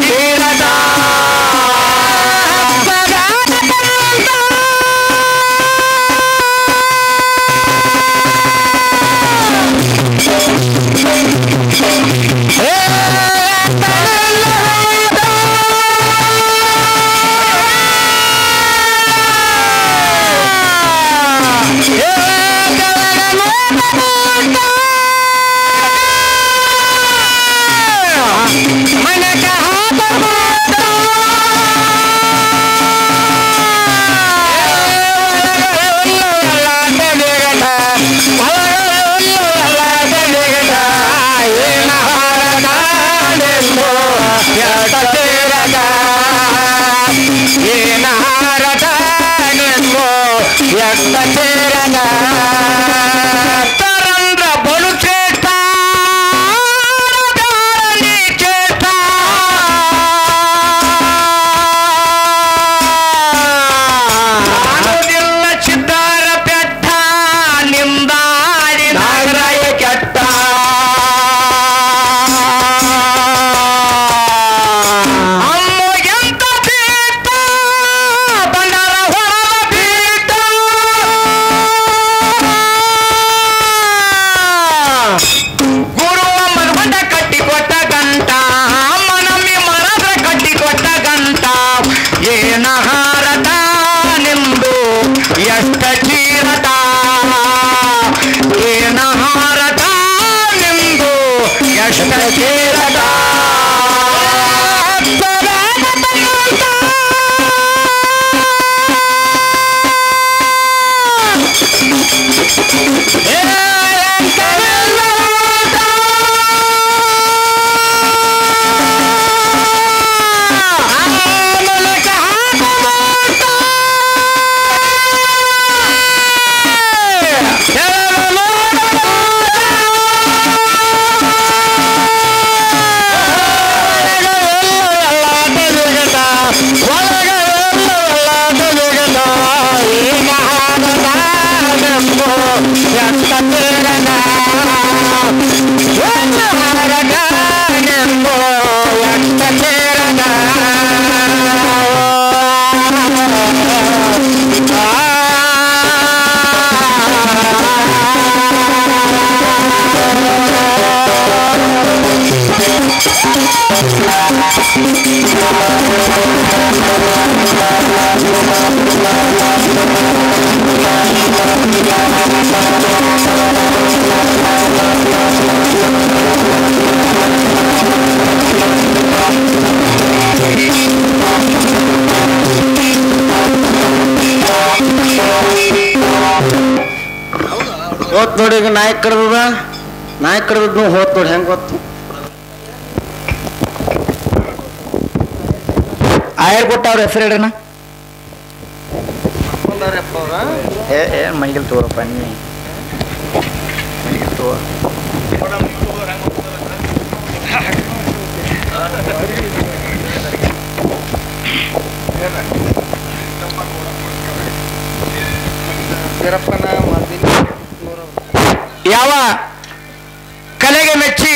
ಚೀರಟ ತೀರದ ಹೋತ್ ನೋಡಿ ಈಗ ನಾಯಕ್ ಕಡ್ದದ ನಾಯಕ್ ಕಡ್ದದ್ ಹೋತ್ ನೋಡಿ ಹೆಂಗ್ ಗೊತ್ತು ಆಯರ್ ಕೊಟ್ಟ ಅವ್ರ ಹೆಸರು ಹೇಳ್ರಣ್ಣ ಏನ್ ಮೈಗಿಲ್ ತೋರಪ್ಪ ನೀ ಮೈಗಿಲ್ ತೋರ ಯಾವ ಕಲೆಗೆ ಮೆಚ್ಚಿ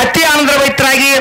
ಅತಿ ಆನಂದ ರೈತರಾಗಿ